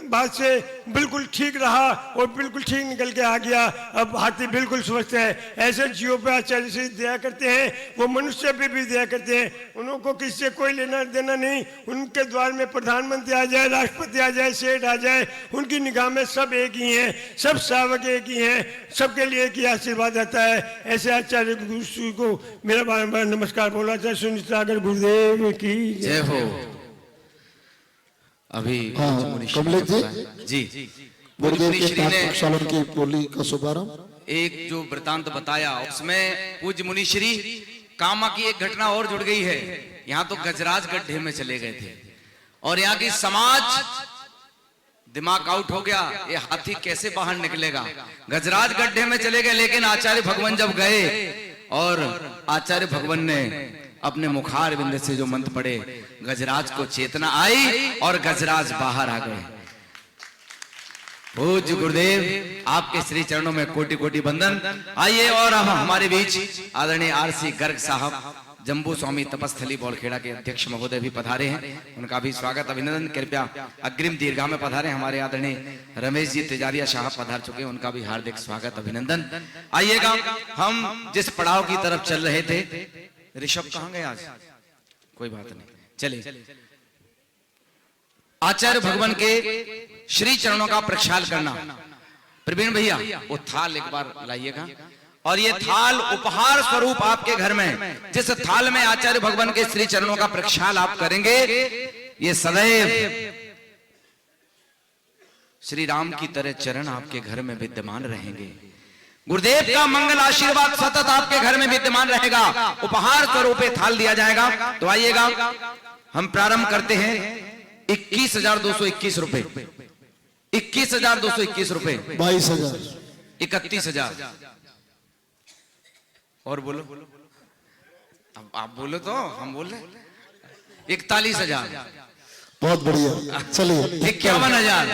बात से बिल्कुल ठीक रहा और बिल्कुल ठीक निकल के आ गया। अब हाथी बिल्कुल स्वस्थ है। ऐसे जीवों पे आचार्य श्री दया करते हैं, वो मनुष्य पे भी दया करते हैं। उनको किसी से कोई लेना देना नहीं। उनके द्वार में प्रधानमंत्री आ जाए, राष्ट्रपति आ जाए, सेठ आ जाए, उनकी निगाह में सब एक ही हैं, सब श्रावक एक ही हैं, सबके लिए एक ही आशीर्वाद आता है। ऐसे आचार्य गुरु को मेरा बार नमस्कार बोला जाए। सुनील सागर गुरुदेव की जय हो। अभी कमलेश जी गुरुदेव के पाठशाला की बोली का शुभारंभ। एक जो वृतांत बताया उसमें पूज्य मुनि श्री कामा की एक घटना और जुड़ गई है। यहाँ तो गजराज गड्ढे में चले गए थे और यहाँ की समाज दिमाग आउट हो गया, ये हाथी कैसे बाहर निकलेगा। गजराज गड्ढे में चले गए, लेकिन आचार्य भगवान जब गए और आचार्य भगवान ने अपने मुखार बिंद से जो मंत्र पढ़े, गजराज को चेतना आई और गजराज बाहर आ गए। पूज्य गुरुदेव आपके श्री चरणों में कोटि कोटि वंदन। आइए और हम हमारे बीच आदरणीय आरसी गर्ग साहब, जम्बू स्वामी तपस्थली बौलखेड़ा के अध्यक्ष महोदय भी पधारे हैं, उनका भी स्वागत अभिनंदन। कृपया अग्रिम दीर्घा में पधारे हमारे आदरणीय रमेश जी तिजारिया साहब पधार चुके हैं, उनका भी हार्दिक स्वागत अभिनंदन। आइएगा, हम जिस पड़ाव की तरफ चल रहे थे, ऋषभ कहाँ गए आज? कोई बात नहीं, चलिए आचार्य भगवान के श्री चरणों का प्रक्षाल करना। प्रवीण भैया वो थाल एक बार लाइएगा, और ये थाल उपहार स्वरूप आपके घर में, जिस थाल में आचार्य भगवान के श्री चरणों का प्रक्षाल आप करेंगे, ये सदैव श्री राम की तरह चरण आपके घर में विद्यमान रहेंगे। गुरुदेव का मंगल आशीर्वाद सतत आपके घर में विद्यमान रहेगा। उपहार स्वरूप थाल दिया जाएगा। तो आइएगा, हम प्रारंभ करते हैं 21,221 रुपए, 21,221 रुपए, 22,000, 31,000, और बोलो, अब आप बोलो तो हम बोल रहे, 41,000, बहुत बढ़िया। चलिए 51,000,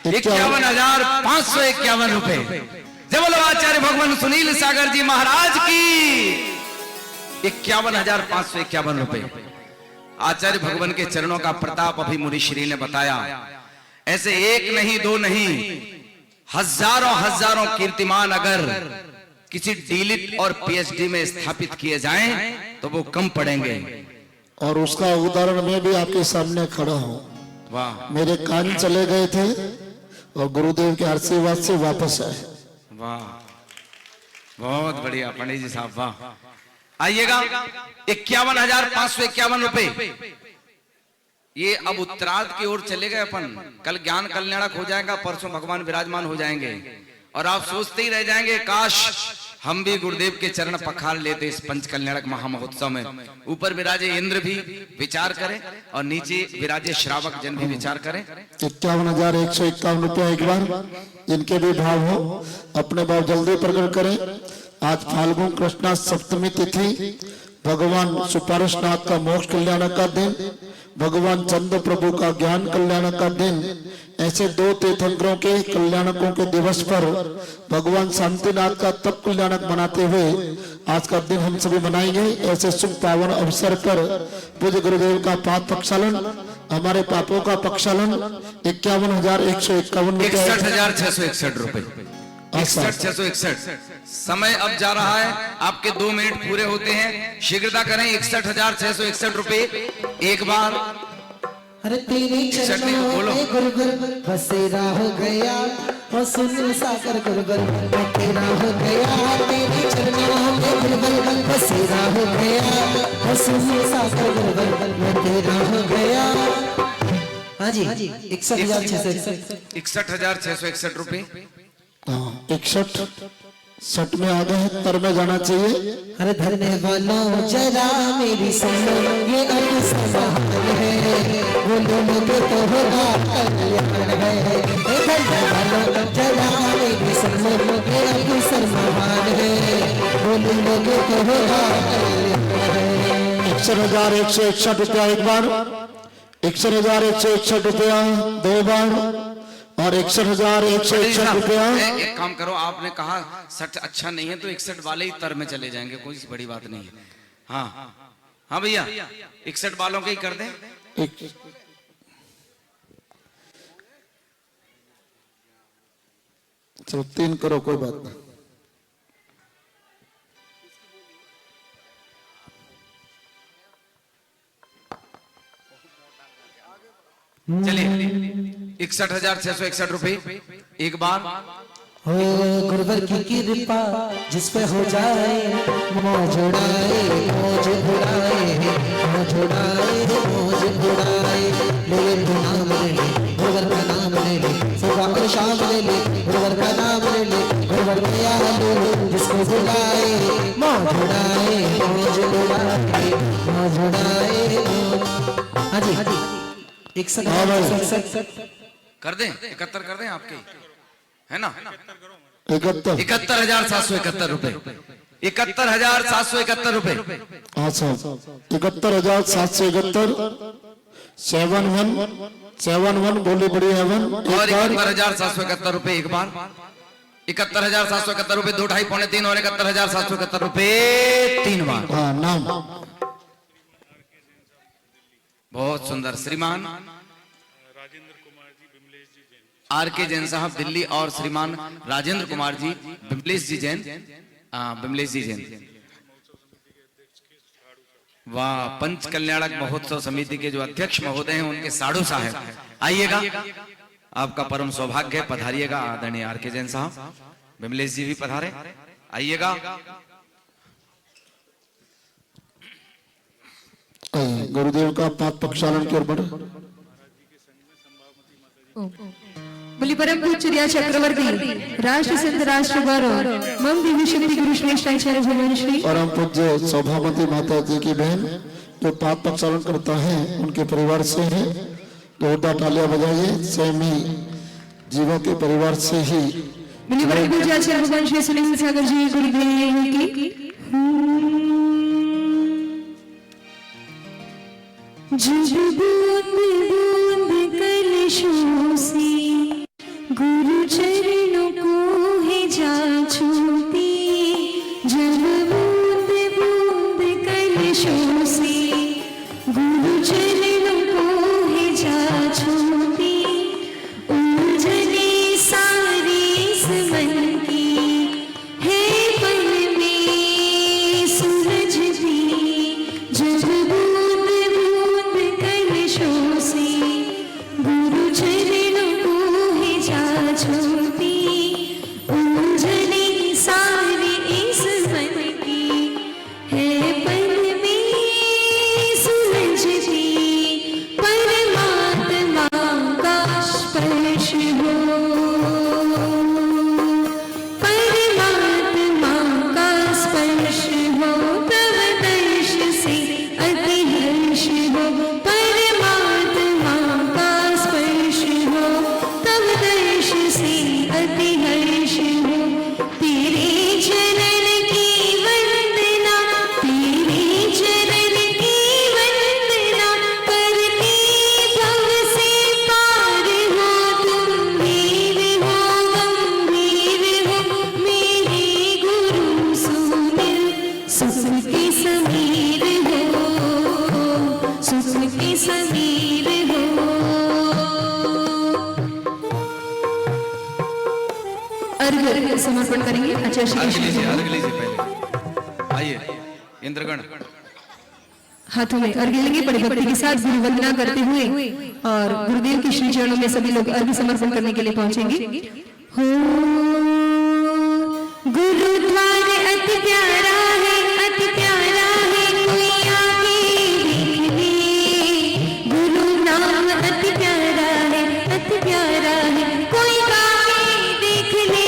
51,551 रुपए। जय बोलो आचार्य भगवान सुनील सागर जी महाराज की। 51,551 रुपए। आचार्य भगवान के चरणों का प्रताप अभी मुनिश्री ने बताया। ऐसे एक नहीं, दो नहीं, हजारों हजारों कीर्तिमान अगर किसी डीलिट और पीएचडी में स्थापित किए जाएं तो वो कम पड़ेंगे। और उसका उदाहरण मैं भी आपके सामने खड़ा हूँ। वाह, मेरे कान चले गए थे और गुरुदेव के आशीर्वाद से वापस आए। वाह, बहुत बढ़िया पंडित जी साहब, वाह। आइएगा, 51,551 रुपए। ये अब उत्तरार्ध की ओर चले गए अपन। कल ज्ञान कल्याणक हो जाएगा, परसों भगवान विराजमान हो जाएंगे, और आप सोचते ही रह जाएंगे काश हम भी गुरुदेव के चरण पखार लेते इस पंच कल्याणक महामहोत्सव में। ऊपर विराजे इंद्र भी विचार करें और नीचे विराजे श्रावक जन भी विचार करें। 51,151 रुपया एक बार। जिनके भी भाव हो अपने भाव जल्दी प्रकट करें। आज फाल्गुन कृष्णा सप्तमी तिथि, भगवान सुपार्श्वनाथ का मोक्ष कल्याण का दिन, भगवान चंद्र प्रभु का ज्ञान कल्याण का दिन। ऐसे दो तीर्थंकरों के कल्याणकों के दिवस पर भगवान शांतिनाथ का तप कल्याणक मनाते हुए आज का दिन हम सभी मनाएंगे। ऐसे शुभ पावन अवसर पर पूज्य गुरुदेव का पाद प्रक्षालन, हमारे पापों का प्रक्षालन 51,151 रुपए, 61,661 रुपए, 61,661। समय अब जा रहा है, आपके 2 मिनट पूरे होते हैं, शीघ्रता करें। 61,661 रुपए एक बार। अरे तेरे चरणों में गुरुगुर बसेरा हो गया, और सुन साकर गुरुगुर मैं तेरा हो गया। तेरे चरणों में गुरुगुर बसेरा हो गया, और सुन साकर गुरुगुर मैं तेरा हो गया। हाँ जी, 61,661, 61,661 रुपए। 61 में आ गए, तर में जाना चाहिए। अरे धरने वालों जरा मेरी सुनो, ये अवसर महान है, बोलो के तो होगा कल्याण है। धरने वालों जरा मेरी सुनो, ये अवसर महान है, बोलो के तो होगा कल्याण है। 61,161 रुपया एक बार, 61,161 रुपया दो बार, और 61,161 रुपया। एक काम करो, आपने कहा 60 अच्छा नहीं है तो 61 वाले ही तर में चले जाएंगे, कोई बड़ी बात नहीं है। हाँ हाँ भैया, 61 वालों के ही कर दें। चलो 3 करो, कोई बात नहीं। चलिए 61,661 रुपए एक बार। हो गुरुवर की कृपा जिस पे हो जाए, मौज उड़ाए मौज उड़ाए मौज उड़ाए मौज उड़ाए। ले तो नाम ले ले गुरुवर का नाम ले ले, सुबह और शाम ले ले गुरुवर का नाम ले ले। गुरुवर दया लो जिसको बुलाए, मौज उड़ाए मौज उड़ाए मौज उड़ाए। हाँ जी, 61,661 कर दें, 71 कर दें आपके, है ना? 71,771 रुपए। 71,771 रुपए। अच्छा 71,771 71 बोली बड़ी हेवन और 71,771 रुपए एक बार। 71,771 रुपए 2, 2.5, पौने 3 और 71,771 रुपए 3 बार। हाँ नाम बहुत सुंदर। श्रीमान RK जैन साहब दिल्ली और श्रीमान राजेंद्र कुमार जी बिमलेश जी जैन, बिमलेश जी जैन। वाह, पंच कल्याणक महोत्सव समिति के जो अध्यक्ष महोदय हैं उनके साड़ू साहब आइएगा, आपका परम सौभाग्य है, पधारिएगा। आदरणीय RK जैन साहब, बिमलेश जी भी पधारे, आइएगा। गुरुदेव का पाद प्रक्षालन की ओर बढ़े। बोली परम पूज्य चक्रवर्ती राष्ट्र संत राष्ट्र गौरव मम दिव्य शक्ति गुरु श्रेष्ठ आचार्य भगवान श्री परम पूज्य सौभामती माता जी की बहन जो पाद प्रक्षालन करता है उनके परिवार से है, जोरदार तालियां बजाइए। सेमी जीवों के परिवार से ही बोली परम पूज्य आचार्य भगवान श्री सुनील सागर जी गुरुदेव की जब बूंद बूंद कलशों से गुरु चरणों को है जा छूती, जब बूंद बूंद कलशों से गुरु चरणों को है जा छूती, उलझने सारी इस मन की है पल में सुलझती, जब बूंद बूंद कलशों से गुरु चरणों को है जा छूती, उलझने सारी इस मन की है पल में सुलझती, परमात्मा का स्पर्श हो, परमात्मा का स्पर्श हो, तब दर्श से अति हर्ष हो, परमात्मा का स्पर्श हो, तब दर्श से अति हर्ष हो, तेरे चरण की वंदना, तेरे चरण की वंदना करके भव से पार हो, तुम वीर हो गंभीर हो मेरे गुरु सुनील, सुख के समीर हो, सुख के समीर हो। अर्घ्य समर्पण करेंगे आचार्य श्री अर्घ कृष्ण लीजिए, जी। अर्घ लीजिए पहले, आइए इंद्रगण। हाथों में अर्घ्य लेंगे बड़ी भक्ति के साथ गुरु वंदना करते हुए और गुरुदेव के श्री चरणों में सभी लोग अर्घ्य समर्पण करने के लिए पहुंचेंगे। हो गुरुद्वार अति प्यारा है, अति प्यारा है, कोई आके देख ले, गुरु नाम अति प्यारा है, अति प्यारा है, कोई आके देख ले,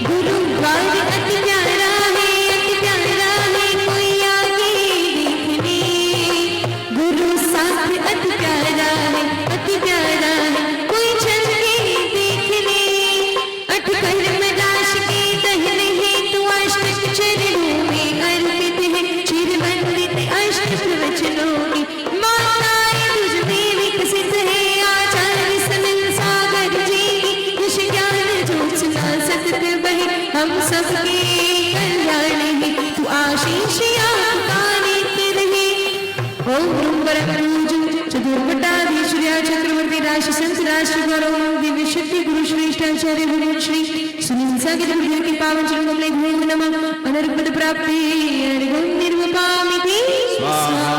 गुरुद्वार अति प्यारा है, अति प्यारा है, कोई आके देख ले, गुरु साथ अति प्यारा है, अति प्यारा है, कोई चल के देख ले, अठकर्म दास के दहन हेतु अष्टक चरणों में अर्पित है, चिरवंदित अष्ट प्रवचनों की माताएं तुझ में विकसित है, आचार्य सनल सागर जी की यश ज्ञान ज्योत्सना सतत बहे, हम सबके कल्याण है, तू आशीष आपका नित्य रहे। ओम ब्रह्म परमपूज्य चतुर्वटाधीश्वरी चक्रवर्ती राष्ट्र संत राष्ट्र गौरव दिव्य शक्ति गुरु श्रेष्ठ आचार्य भगवान श्री सुनील सागर गुरुदेव के पावन चरणों में भूमि नमः अनर्पण प्राप्ति अर्घ्यं निर्वपामि स्वाहा।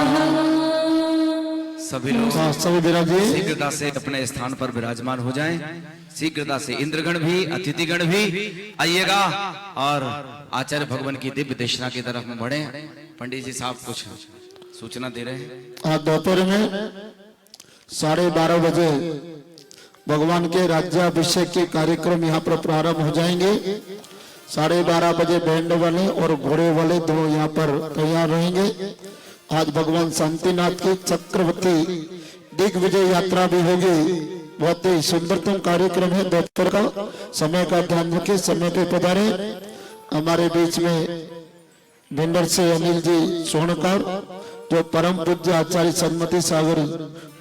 सभी लोग सभी विराजिए। शीघ्रता से अपने स्थान पर विराजमान हो जाएं, शीघ्रता से इंद्रगण भी अतिथिगण भी आइएगा और आचार्य भगवान की दिव्य देशना की तरफ में बढ़े। पंडित जी साहब कुछ सूचना दे रहे हैं। आज दोपहर में 12:30 बजे भगवान के राज्याभिषेक के कार्यक्रम यहाँ पर प्रारंभ हो जाएंगे। 12:30 बजे बैंड वाले और घोड़े वाले दोनों यहाँ पर तैयार रहेंगे। आज भगवान शांतिनाथ की चक्रवर्ती दिग्विजय यात्रा भी होगी। बहुत ही सुंदरतम कार्यक्रम है। दोपहर का समय का ध्यान रखें, समय पे पधारे। हमारे बीच में भिंडर से अनिल जी सोनकर, जो परम पूज्य आचार्य सन्मति सागर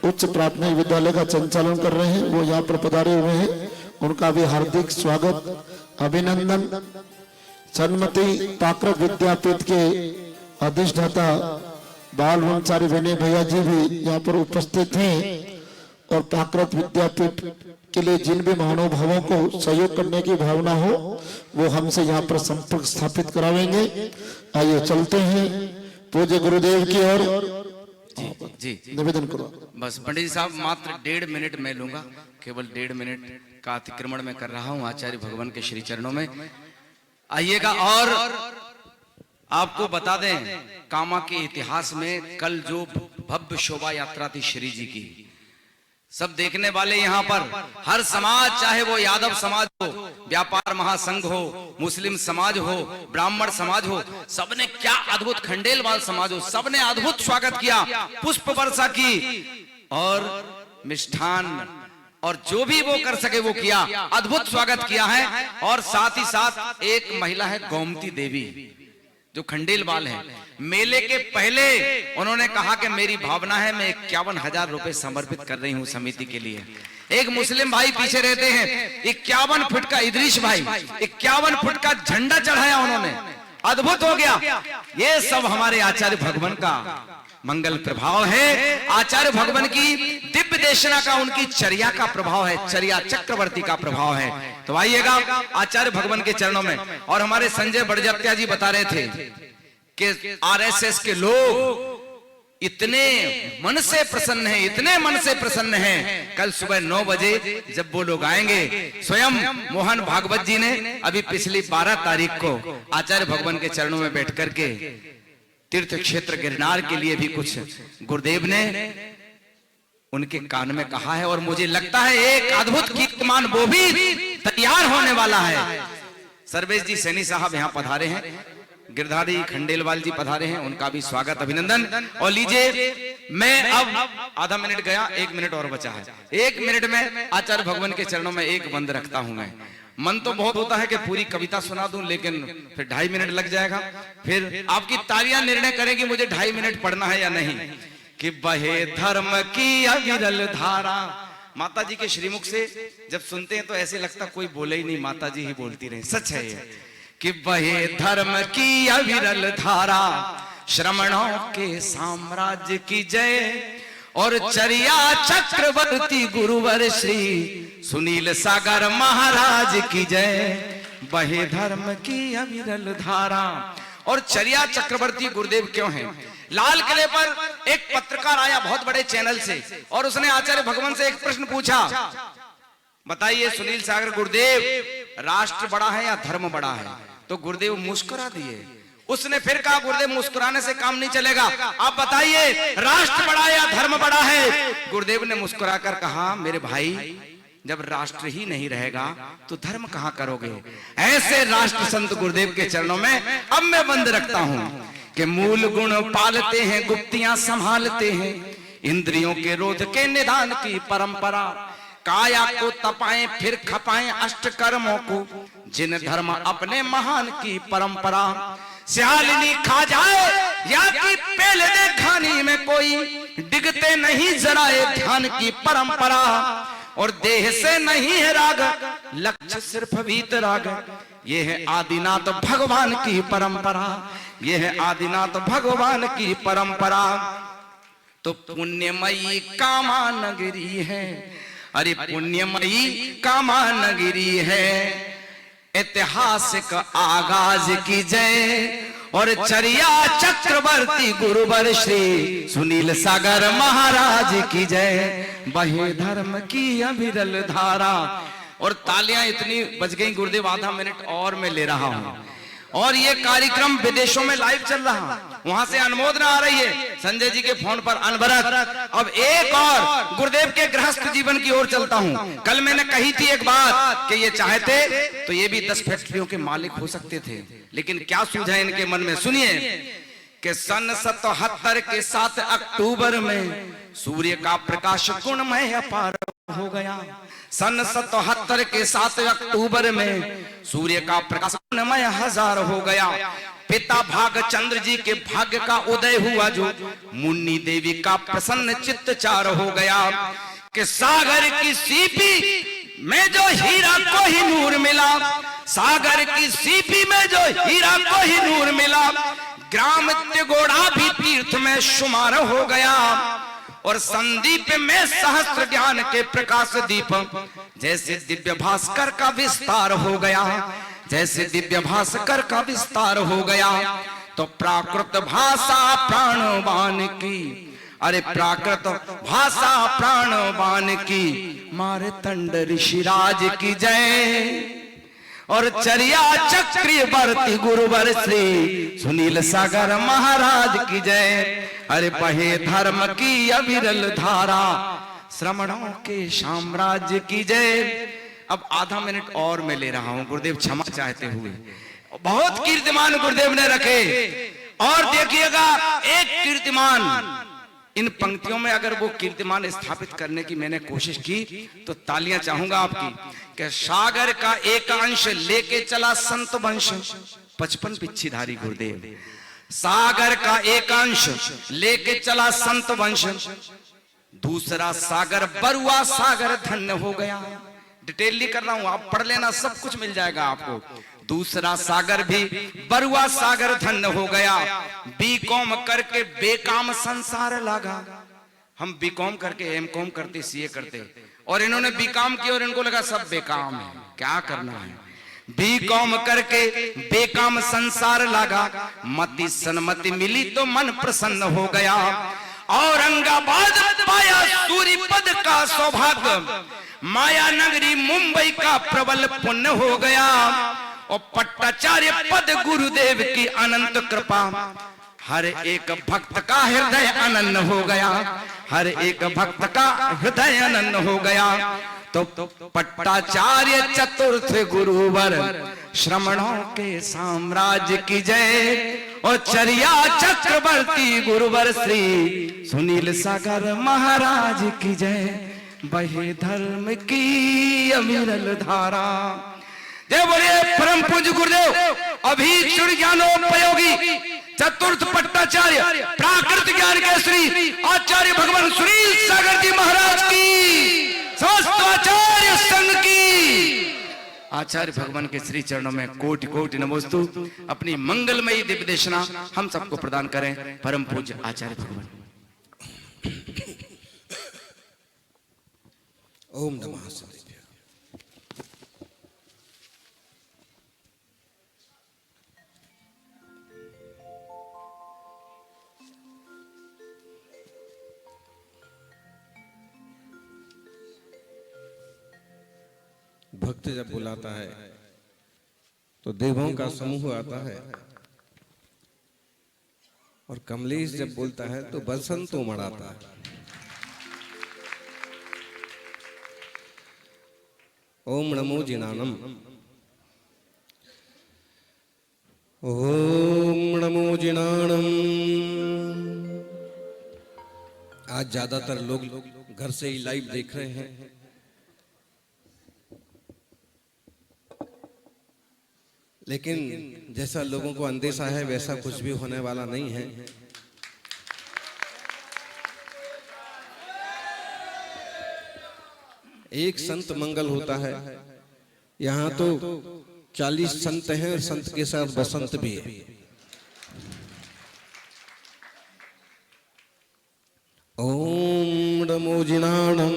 उच्च प्राथमिक विद्यालय का संचालन कर रहे हैं, वो यहाँ पर पधारे हुए हैं। उनका भी हार्दिक स्वागत अभिनंदन। सन्मति पाक्रक विद्यापीठ के अधिष्ठाता बाल ब्रह्मचारी विनय भैया जी भी यहाँ पर उपस्थित हैं और पाक्रक विद्यापीठ के लिए जिन भी महानुभावों को सहयोग करने की भावना हो वो हमसे यहाँ पर संपर्क स्थापित करावेंगे। आइए चलते हैं पूज्य गुरुदेव की ओर। जी निवेदन करो। बस पंडित जी साहब मात्र 1.5 मिनट मैं लूंगा, केवल 1.5 मिनट का अतिक्रमण मैं कर रहा हूं आचार्य भगवान के श्री चरणों में। आइएगा। और आपको बता दें, कामा के इतिहास में कल जो भव्य शोभा यात्रा थी श्री जी की, सब देखने वाले यहाँ पर हर समाज, चाहे वो यादव समाज हो, व्यापार महासंघ हो, मुस्लिम समाज हो, ब्राह्मण समाज हो, सबने क्या अद्भुत, खंडेलवाल समाज हो, सबने अद्भुत स्वागत किया, पुष्प वर्षा की और मिष्ठान और जो भी वो कर सके वो किया, अद्भुत स्वागत किया है। और साथ ही साथ एक महिला है गोमती देवी जो खंडेलवाल है। मेले के पहले उन्होंने कहा कि मेरी भावना है मैं 51,000 रुपए समर्पित कर रही हूं समिति के लिए। एक मुस्लिम भाई पीछे रहते हैं, 51 फुट का इदरीश भाई 51 फुट का झंडा चढ़ाया उन्होंने, अद्भुत हो गया। ये सब हमारे आचार्य भगवान का मंगल प्रभाव है, आचार्य भगवान की दिव्य देशना का, उनकी चर्या का प्रभाव है, चर्या चक्रवर्ती का प्रभाव है। तो आइएगा आचार्य भगवान के चरणों में। और हमारे संजय बड़जत्या जी बता रहे थे कि आरएसएस के लोग इतने मन से प्रसन्न हैं, इतने मन से प्रसन्न हैं। कल सुबह 9 बजे जब वो लोग आएंगे, स्वयं मोहन भागवत जी ने अभी पिछली 12 तारीख को आचार्य भगवान के चरणों में बैठ करके तीर्थ क्षेत्र गिरनार के लिए भी कुछ गुरुदेव ने उनके कान में कहा है। और मुझे लगता है एक अद्भुत कीर्तिमान वो भी तैयार होने वाला है। सर्वेश जी सैनी साहब यहाँ पधारे हैं, गिरधारी खंडेलवाल जी पधारे हैं, उनका भी स्वागत अभिनंदन। और लीजिए, मैं अब आधा मिनट गया, 1 मिनट और बचा है। 1 मिनट में आचार्य भगवान के चरणों में एक बंद रखता हूं मैं। मन तो बहुत होता है कि पूरी कविता सुना दूं, लेकिन फिर 2.5 मिनट लग जाएगा, फिर आपकी तालियां निर्णय करेंगी मुझे 2.5 मिनट पढ़ना है या नहीं। कि बहे धर्म की अविरल धारा, माता जी के श्रीमुख से जब सुनते हैं तो ऐसे लगता कोई बोले ही नहीं, माता जी ही बोलती रहे। सच है ये कि बहे धर्म की अविरल धारा, श्रमणों के साम्राज्य की जय, और चर्या चक्रवर्ती गुरुवर श्री सुनील सागर महाराज की जय। बहे धर्म की अविरल धारा। और चर्या चक्रवर्ती गुरुदेव क्यों हैं? लाल किले पर एक पत्रकार आया बहुत बड़े चैनल से, और उसने आचार्य भगवान से एक प्रश्न पूछा, बताइए सुनील सागर गुरुदेव, राष्ट्र बड़ा है या धर्म बड़ा है? तो गुरुदेव मुस्कुरा दिए। उसने फिर कहा, गुरुदेव मुस्कुराने से काम नहीं चलेगा, आप बताइए राष्ट्र बड़ा या धर्म बड़ा है? गुरुदेव ने मुस्कुराकर कहा, मेरे भाई जब राष्ट्र ही नहीं रहेगा तो धर्म कहां करोगे? ऐसे राष्ट्र संत गुरुदेव के चरणों में अब मैं बंद रखता हूं कि मूल गुण पालते हैं, गुप्तियां संभालते हैं, इंद्रियों के रोध के निदान की परंपरा, काया को तपाएं फिर खपाएं अष्ट कर्मों को, जिन धर्म अपने महान की परंपरा, स्यालिनी खा जाए या कि पेल दे खानी में कोई, डिगते नहीं जराए ध्यान की परंपरा, और देह से नहीं है राग, लक्ष्य सिर्फ वीतराग, ये है आदिनाथ भगवान की परंपरा, ये है आदिनाथ भगवान की परंपरा। तो पुण्यमयी कामा नगरी है, अरे पुण्यमयी कामा नगरी है, ऐतिहासिक आगाज की जय, और चर्या चक्रवर्ती गुरुवर श्री सुनील सागर महाराज की जय। बहे धर्म की अविरल धारा। और तालियां इतनी बज गई गुरुदेव, आधा मिनट और मैं ले रहा हूं। और ये कार्यक्रम विदेशों में लाइव चल रहा, वहां से अनुमोदन आ रही है संजय जी के फोन पर अनवरत। अब एक और गुरुदेव के गृहस्थ जीवन की ओर चलता हूं। कल मैंने कही थी एक बात कि ये चाहते तो ये भी 10 फैक्ट्रियों के मालिक हो सकते थे, लेकिन क्या सूझा इनके मन में, सुनिए कि सन 77 के 7 अक्टूबर में सूर्य का प्रकाश गुणमय अपार हो गया। सन 77 के 7 अक्टूबर में सूर्य का प्रकाश गुणमय 1000 हो गया। पिता भागचंद्र जी के भाग्य का उदय हुआ, जो मुन्नी देवी का प्रसन्न चित्तचार हो गया कि सागर की सीपी में जो हीरा को ही नूर मिला, सागर की सीपी में जो हीरा को ही नूर मिला, ग्राम तिगोड़ा भी तीर्थ में शुमार हो गया। और संदीप में सहस्त्र ज्ञान के प्रकाश दीप, जैसे दिव्य भास्कर का विस्तार हो गया, जैसे दिव्य भास्कर का विस्तार हो गया। तो प्राकृत भाषा प्राणवान की, अरे प्राकृत भाषा प्राणवान की, मारतंड ऋषिराज की जय। और चरिया चक्रवर्ती गुरुवर श्री सुनील सागर महाराज की जय। अरे बहे धर्म की अविरल धारा, श्रमणों के साम्राज्य की जय। अब आधा मिनट और मैं ले रहा हूं, गुरुदेव क्षमा चाहते हुए। बहुत कीर्तिमान गुरुदेव ने रखे, और देखिएगा एक कीर्तिमान इन पंक्तियों में, अगर वो कीर्तिमान स्थापित करने की मैंने कोशिश की तो तालियां चाहूंगा आपकी। कि सागर का एक अंश लेके चला संत वंश, 55 पिच्छीधारी गुरुदेव। सागर का एक अंश लेके चला संत वंश, दूसरा सागर बरुआ सागर धन्य हो गया। डिटेल नहीं कर रहा हूं, आप पढ़ लेना, सब कुछ मिल जाएगा आपको। दूसरा सागर भी बरुआ सागर धन्य हो गया। बीकॉम करके बेकाम संसार लगा। हम बीकॉम करके एमकॉम करते, सीए करते, और इन्होंने बीकॉम किया और इनको लगा सब बेकाम है, क्या करना है। बीकॉम करके बेकाम संसार लगा, मति सन्मति मिली तो मन प्रसन्न हो गया। औरंगाबाद पाया सूर्य पद का सौभाग्य, माया नगरी मुंबई का प्रबल पुण्य हो गया। और पट्टाचार्य पद गुरुदेव की अनंत कृपा, हर एक भक्त का हृदय अनन्न हो गया, हर एक भक्त का हृदय अनन्न हो गया। तो पट्टाचार्य चतुर्थ गुरुवर, श्रमणों के साम्राज्य की जय। और चरिया चक्रवर्ती गुरुवर श्री सुनील सागर महाराज की जय। बहे धर्म की अविरल धारा, जय बोलिए परम पूज्य गुरुदेव अभीक्षण ज्ञानोपयोगी चतुर्थ पट्टाचार्य प्राकृत ज्ञान के श्री आचार्य भगवान सुनील सागर जी महाराज की, समस्त आचार्य संघ की, आचार्य भगवान के श्री चरणों में कोटि कोटि नमोस्तु। अपनी मंगलमयी दिव्य देशना हम सबको प्रदान करें परम पूज्य आचार्य भगवान। ओम नमः शिवाय। भक्त जब बुलाता है तो देवों का समूह आता है, और कमलेश जब बोलता है तो बसंत उमड़ाता है। ओम नमो जिनानम, ओम नमो जिनानम। आज ज्यादातर लोग घर से ही लाइव देख रहे हैं, लेकिन जैसा लोगों को अंदेशा है वैसा कुछ भी होने वाला नहीं है। एक संत मंगल होता है, यहाँ तो 40 संत हैं और संत के साथ बसंत भी है। ओम नमो जिनानम।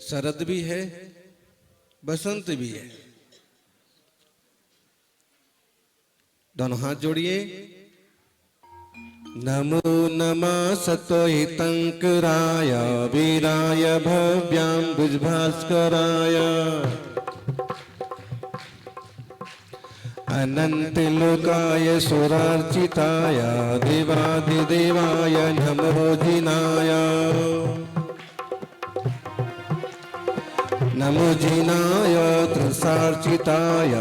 शरद भी है, बसंत भी है। दोनों हाथ जोड़िए। नमो नमः सतोहितंकराय वीराय भव्याम्बुजभास्कराय अनंत लोकाय सुरार्चिताय देवाधिदेवाय नमो जिनाय। नमो जिनाय त्रसार्चिताय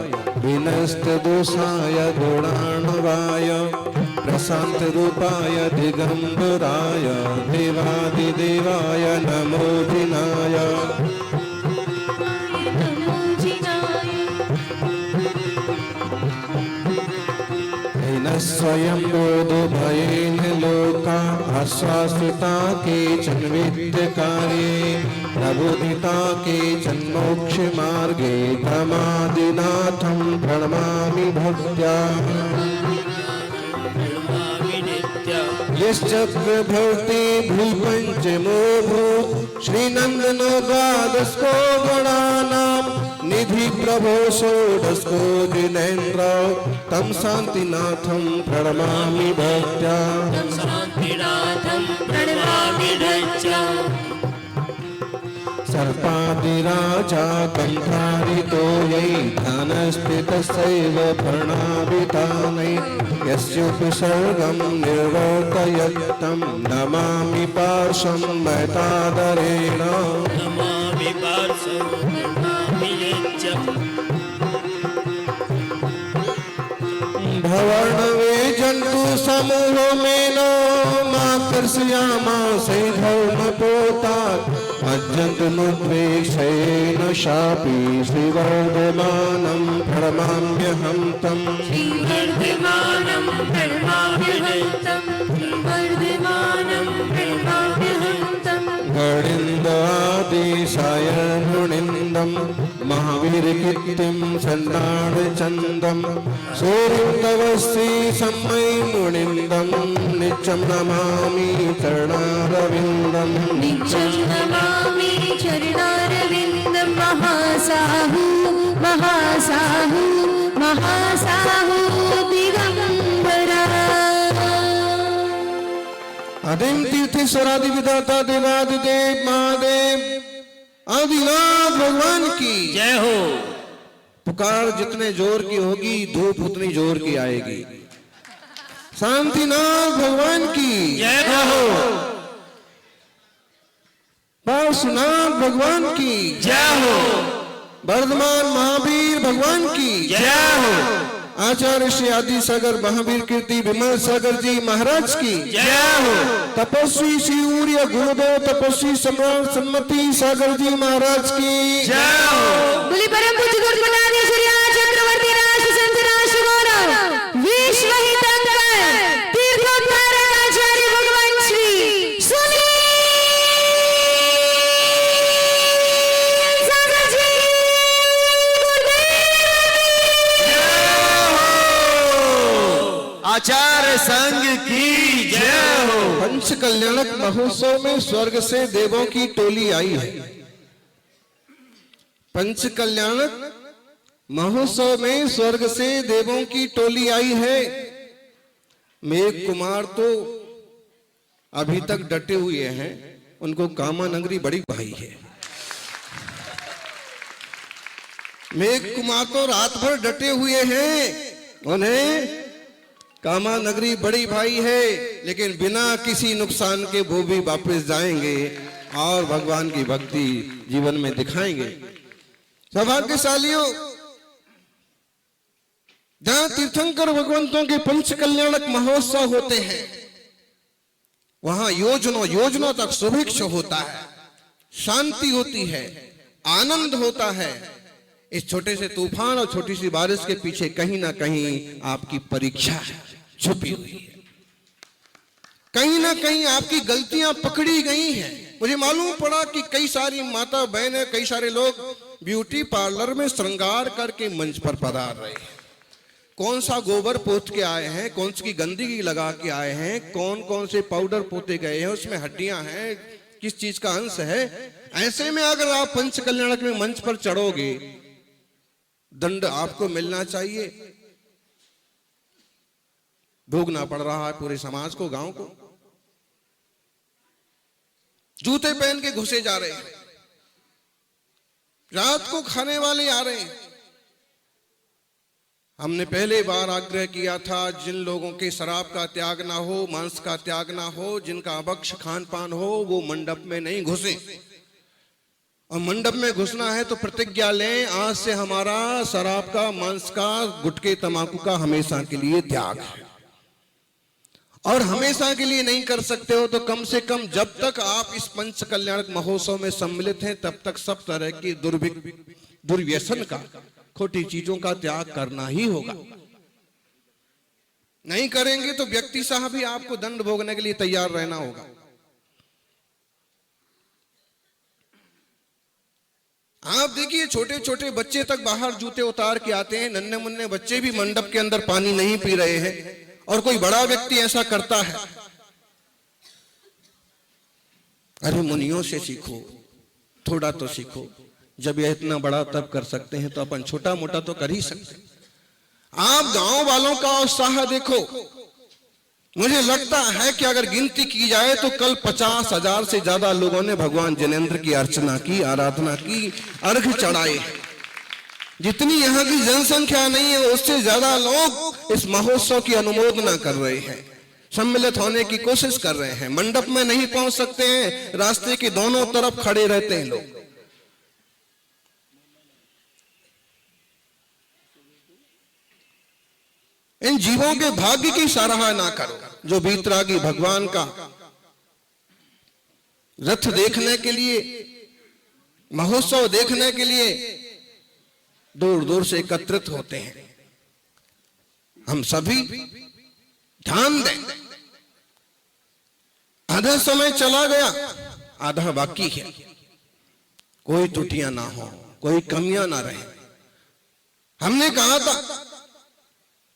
विनस्त दोषाय गुणाणवाय प्रशांत रूपाय दिगंबराय देवादिदेवाय नमो जिनाय। नमो जिनाय स्वयं बोध भयेन लोका आश्वासिता के विद्यकार्ये प्रबोधिता के मोक्ष मार्गे धमादिनाथं प्रणमामि भक्त्या यश्चक्र भक्ति भूपंचमो भूत श्रीनंदनो द्वादशको गणानां निधि प्रभो षोडशको जिनेन्द्र तम शांतिनाथं प्रणमामि भक्त्या सर्पादिराजा कंठारितो यै ध्यानस्थितस्यैव भरणाभितानै यस्योपसर्गं निर्वर्तयत्तं नमामि पार्श्वं महतादरेण भवर्णवे जन्तु समूहो मेन माकर्षयामासे धर्मपोतात् मज्जन्तमुद्वेक्षेण शापि श्रीवर्धमानं प्रणमाम्यहं तम् गणिन्दादिशाय गुणिन्दं महावीरकीर्तिं सन्नाडचन्दं सूर्यवस्ति सम्मय मुनिन्दं नित्यं नमामि चरणारविन्दम् महासाहु महासाहु महासाहु दिगंबरा आदिम तीर्थेश्वरादि विधाता देवादिदेव महादेव आदिनाथ भगवान की जय हो। पुकार जितने जोर की होगी धूप उतनी जोर की आएगी। शांतिनाथ भगवान की जय हो। पार्श्वनाथ भगवान की जय हो। वर्धमान महावीर भगवान की जय हो। आचार्य श्री आदि सागर महावीर कीर्ति विमल सागर जी महाराज की जय हो। तपस्वी श्री सूर्य गुरुदेव तपस्वी सम्राट सन्मति सागर जी महाराज की जय हो। बोली परम पूज्य गुरुपदानी श्री चक्रवर्ती राष्ट्र संत राष्ट्र गौरव विश्व हितंकर तीर्थोद्धारक आचार्य भगवान श्री सुनील सागर जी आचार्य संघ की जय हो। पंच कल्याणक महोत्सव में स्वर्ग से देवों की टोली आई है। पंच कल्याणक महोत्सव में स्वर्ग से देवों की टोली आई है। मेघ कुमार तो अभी तक डटे हुए हैं, उनको कामा नगरी बड़ी भाई है। मेघ कुमार तो रात भर डटे हुए हैं, उन्हें कामा नगरी बड़ी भाई है, लेकिन बिना किसी नुकसान के वो भी वापस जाएंगे और भगवान की भक्ति जीवन में दिखाएंगे। सौभाग्यशालियों, जहां तीर्थंकर भगवंतों के पंच कल्याणक महोत्सव होते हैं, वहां योजनों तक सुभिक्ष होता है, शांति होती है, आनंद होता है। इस छोटे से तूफान और छोटी सी बारिश के पीछे कहीं ना कहीं आपकी परीक्षा छुपी हुई है, कहीं ना कहीं आपकी गलतियां पकड़ी गई हैं। मुझे मालूम पड़ा कि कई सारी माता बहनें, कई सारे लोग ब्यूटी पार्लर में श्रृंगार करके मंच पर पधार रहे हैं। कौन सा गोबर पोत के आए हैं, कौन सी गंदगी लगा के आए हैं, कौन कौन से पाउडर पोते गए हैं, उसमें हड्डियां हैं, किस चीज का अंश है। ऐसे में अगर आप पंच कल्याणक में मंच पर चढ़ोगे, दंड आपको मिलना चाहिए। भोगना पड़ रहा है पूरे समाज को, गांव को। जूते पहन के घुसे जा रहे हैं, रात को खाने वाले आ रहे हैं। हमने पहले बार आग्रह किया था, जिन लोगों के शराब का त्याग ना हो, मांस का त्याग ना हो, जिनका अभक्ष खान पान हो, वो मंडप में नहीं घुसे। और मंडप में घुसना है तो प्रतिज्ञा लें, आज से हमारा शराब का, मांस का, गुटखे तंबाकू का हमेशा के लिए त्याग है। और हमेशा के लिए नहीं कर सकते हो तो कम से कम जब तक आप इस पंच कल्याणक महोत्सव में सम्मिलित हैं, तब तक सब तरह की दुर्व्यसन का, खोटी चीजों का त्याग करना ही होगा। नहीं करेंगे तो व्यक्ति साहब ही आपको दंड भोगने के लिए तैयार रहना होगा। आप देखिए छोटे छोटे बच्चे तक बाहर जूते उतार के आते हैं, नन्हे मुन्ने बच्चे भी मंडप के अंदर पानी नहीं पी रहे हैं, और कोई बड़ा व्यक्ति ऐसा करता है। अरे मुनियों से सीखो, थोड़ा तो सीखो। जब यह इतना बड़ा तब कर सकते हैं तो अपन छोटा मोटा तो कर ही सकते हैं। आप गांव वालों का उत्साह देखो। मुझे लगता है कि अगर गिनती की जाए तो कल 50,000 से ज्यादा लोगों ने भगवान जिनेंद्र की अर्चना की, आराधना की, अर्घ चढ़ाए। जितनी यहाँ की जनसंख्या नहीं है उससे ज्यादा लोग इस महोत्सव की अनुमोदना कर रहे हैं, सम्मिलित होने की कोशिश कर रहे हैं। मंडप में नहीं पहुंच सकते हैं, रास्ते के दोनों तरफ खड़े रहते हैं लोग। इन जीवों के भाग्य की सराहना करो जो बीतरागी भगवान का रथ देखने के लिए, महोत्सव देखने के लिए दूर दूर से एकत्रित होते हैं। हम सभी ध्यान दें। आधा समय चला गया, आधा बाकी है। कोई त्रुटियां ना हो, कोई कमियां ना रहे। हमने कहा था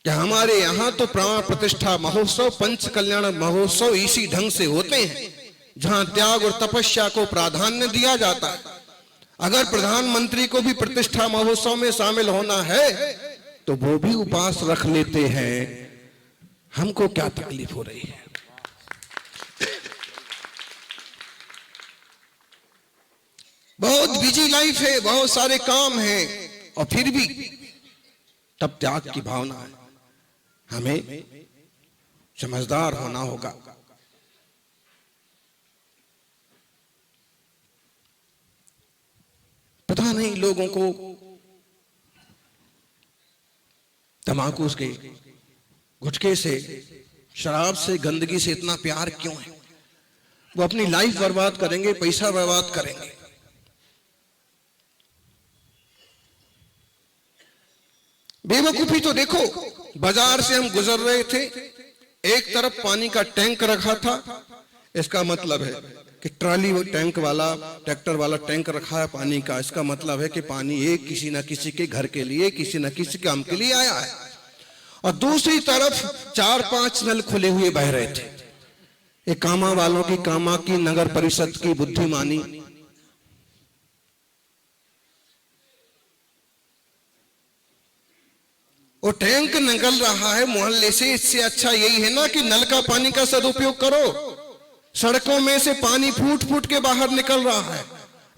कि हमारे यहां तो प्राण प्रतिष्ठा महोत्सव, पंच कल्याण महोत्सव इसी ढंग से होते हैं जहां त्याग और तपस्या को प्राधान्य दिया जाता है। अगर प्रधानमंत्री को भी प्रतिष्ठा महोत्सव में शामिल होना है तो वो भी उपवास रख लेते हैं। हमको क्या तकलीफ हो रही है? बहुत बिजी लाइफ है, बहुत सारे काम हैं, और फिर भी तब त्याग की भावना है। हमें समझदार होना होगा। पता नहीं लोगों को तंबाकू के, गुटखे से, शराब से, गंदगी से इतना प्यार क्यों है? वो अपनी लाइफ बर्बाद करेंगे, पैसा बर्बाद करेंगे। बेवकूफी तो देखो, बाजार से हम गुजर रहे थे, एक तरफ पानी का टैंक रखा था। इसका मतलब है कि ट्रॉली टैंक वाला, ट्रैक्टर वाला टैंक रखा है पानी का। इसका मतलब है कि पानी एक किसी न किसी के घर के लिए, किसी न किसी काम के लिए आया है। और दूसरी तरफ 4-5 नल खुले हुए बह रहे थे। ये कामा वालों की, कामा की नगर परिषद की बुद्धिमानी। वो टैंक निकल रहा है मोहल्ले से, इससे अच्छा यही है ना कि नल का पानी का सदुपयोग करो। सड़कों में से पानी फूट फूट के बाहर निकल रहा है।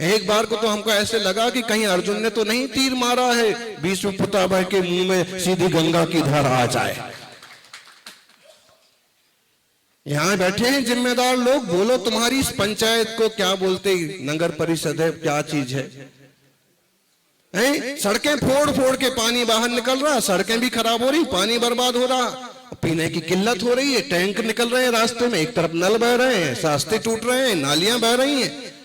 एक बार को तो हमको ऐसे लगा कि कहीं अर्जुन ने तो नहीं तीर मारा है, भीष्म पितामह के मुंह में सीधी गंगा की धारा आ जाए। यहां बैठे हैं जिम्मेदार लोग, बोलो तुम्हारी इस पंचायत को क्या बोलते, नगर परिषद है, क्या चीज है? सड़कें फोड़ फोड़ के पानी बाहर निकल रहा, सड़कें भी खराब हो रही, पानी बर्बाद हो रहा, पीने की किल्लत हो रही है। टैंक निकल रहे हैं रास्ते में, एक तरफ नल बह रहे हैं, रास्ते टूट रहे हैं, नालियां बह रही हैं।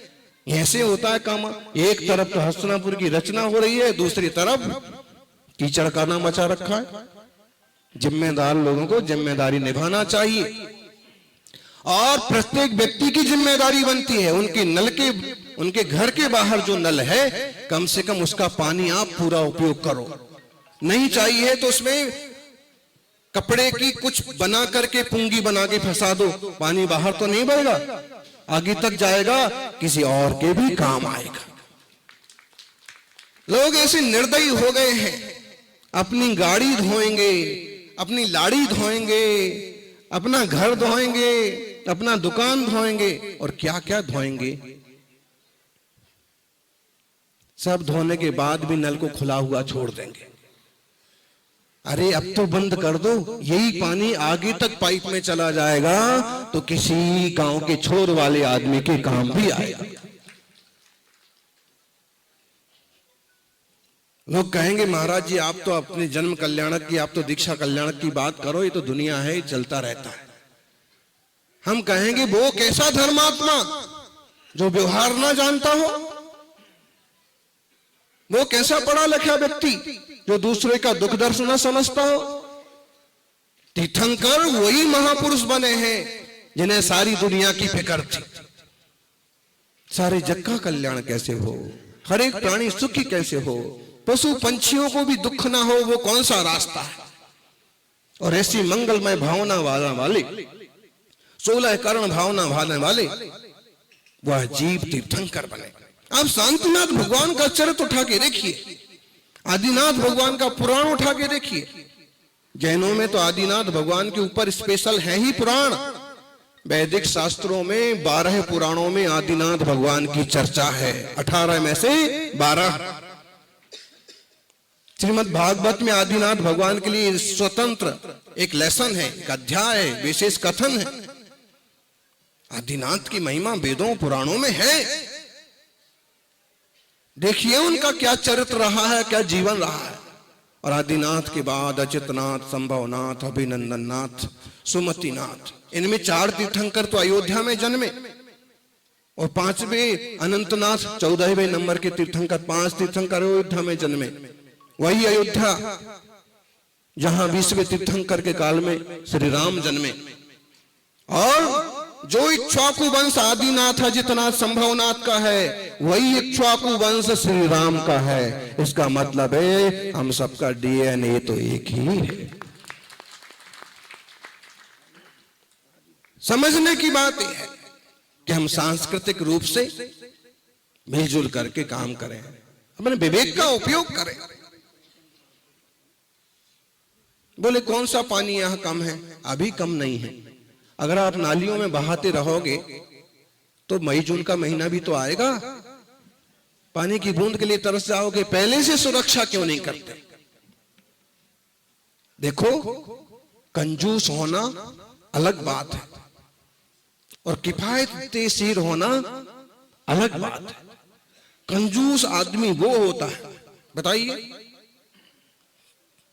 ऐसे होता है काम। एक तरफ तो हस्तिनापुर की रचना हो रही है, दूसरी तरफ कीचड़ काना मचा रखा है। जिम्मेदार लोगों को जिम्मेदारी निभाना चाहिए, और प्रत्येक व्यक्ति की जिम्मेदारी बनती है उनके नल के, उनके घर के बाहर जो नल है, कम से कम उसका पानी आप पूरा उपयोग करो। नहीं चाहिए तो उसमें कपड़े की कुछ बना करके, पुंगी बना के फंसा दो, पानी बाहर तो नहीं बहेगा, आगे तक जाएगा, किसी और के भी काम आएगा। लोग ऐसे निर्दयी हो गए हैं, अपनी गाड़ी धोएंगे, अपनी लाड़ी धोएंगे, अपना घर धोएंगे, अपना दुकान धोएंगे, और क्या क्या धोएंगे। सब धोने के बाद भी नल को खुला हुआ छोड़ देंगे। अरे अब तो बंद कर दो, यही पानी आगे तक पाइप में चला जाएगा तो किसी गांव के छोर वाले आदमी के काम भी आएगा। लोग कहेंगे महाराज जी आप तो अपने जन्म कल्याणक की, आप तो दीक्षा कल्याणक की बात करो, ये तो दुनिया है, चलता रहता है। हम कहेंगे वो कैसा धर्मात्मा जो व्यवहार ना जानता हो, वो कैसा पढ़ा लिखा व्यक्ति जो दूसरे का दुख दर्द न समझता हो। तीर्थंकर वही महापुरुष बने हैं जिन्हें सारी दुनिया की फिक्र थी। सारे जग का कल्याण कैसे हो, हर एक प्राणी सुखी कैसे हो, पशु पंछियों को भी दुख ना हो, वो कौन सा रास्ता है। और ऐसी मंगलमय भावना वाले 16 कर्ण भावना भावने वाले वह जीव तीर्थंकर बने। आप शांतिनाथ भगवान का चरित्र उठा के देखिए, आदिनाथ भगवान का पुराण उठा के देखिए। जैनों में तो आदिनाथ भगवान के ऊपर स्पेशल है ही पुराण। वैदिक शास्त्रों में 12 पुराणों में आदिनाथ भगवान की चर्चा है, 18 में से 12। श्रीमद् भागवत में आदिनाथ भगवान के लिए स्वतंत्र एक लेसन है, एक अध्याय है, विशेष कथन है। आदिनाथ की महिमा वेदों पुराणों में है। देखिए उनका क्या चरित्र रहा है, क्या जीवन रहा है। और आदिनाथ के बाद अचितनाथ, संभवनाथ, अभिनंदननाथ, सुमतिनाथ, इनमें 4 तीर्थंकर तो अयोध्या में जन्मे और 5वें अनंतनाथ 14वें नंबर के तीर्थंकर, 5 तीर्थंकर अयोध्या में जन्मे। वही अयोध्या जहां 20वें तीर्थंकर के काल में श्री राम जन्मे। और जो इक्ष्वाकु वंश आदिनाथ, अजितनाथ, संभवनाथ का है, वही इक्ष्वाकु वंश श्री राम का है। इसका मतलब है हम सबका डीएनए तो एक ही है। समझने की बात यह है कि हम सांस्कृतिक रूप से मिलजुल करके काम करें, अपने विवेक का उपयोग करें। बोले कौन सा पानी यहां कम है? अभी कम नहीं है। अगर आप नालियों में बहाते रहोगे तो मई जून का महीना भी तो आएगा, पानी की बूंद के लिए तरस जाओगे। पहले से सुरक्षा क्यों नहीं करते? देखो, कंजूस होना अलग बात है और किफायतशीर होना अलग बात है। कंजूस आदमी वो होता है, बताइए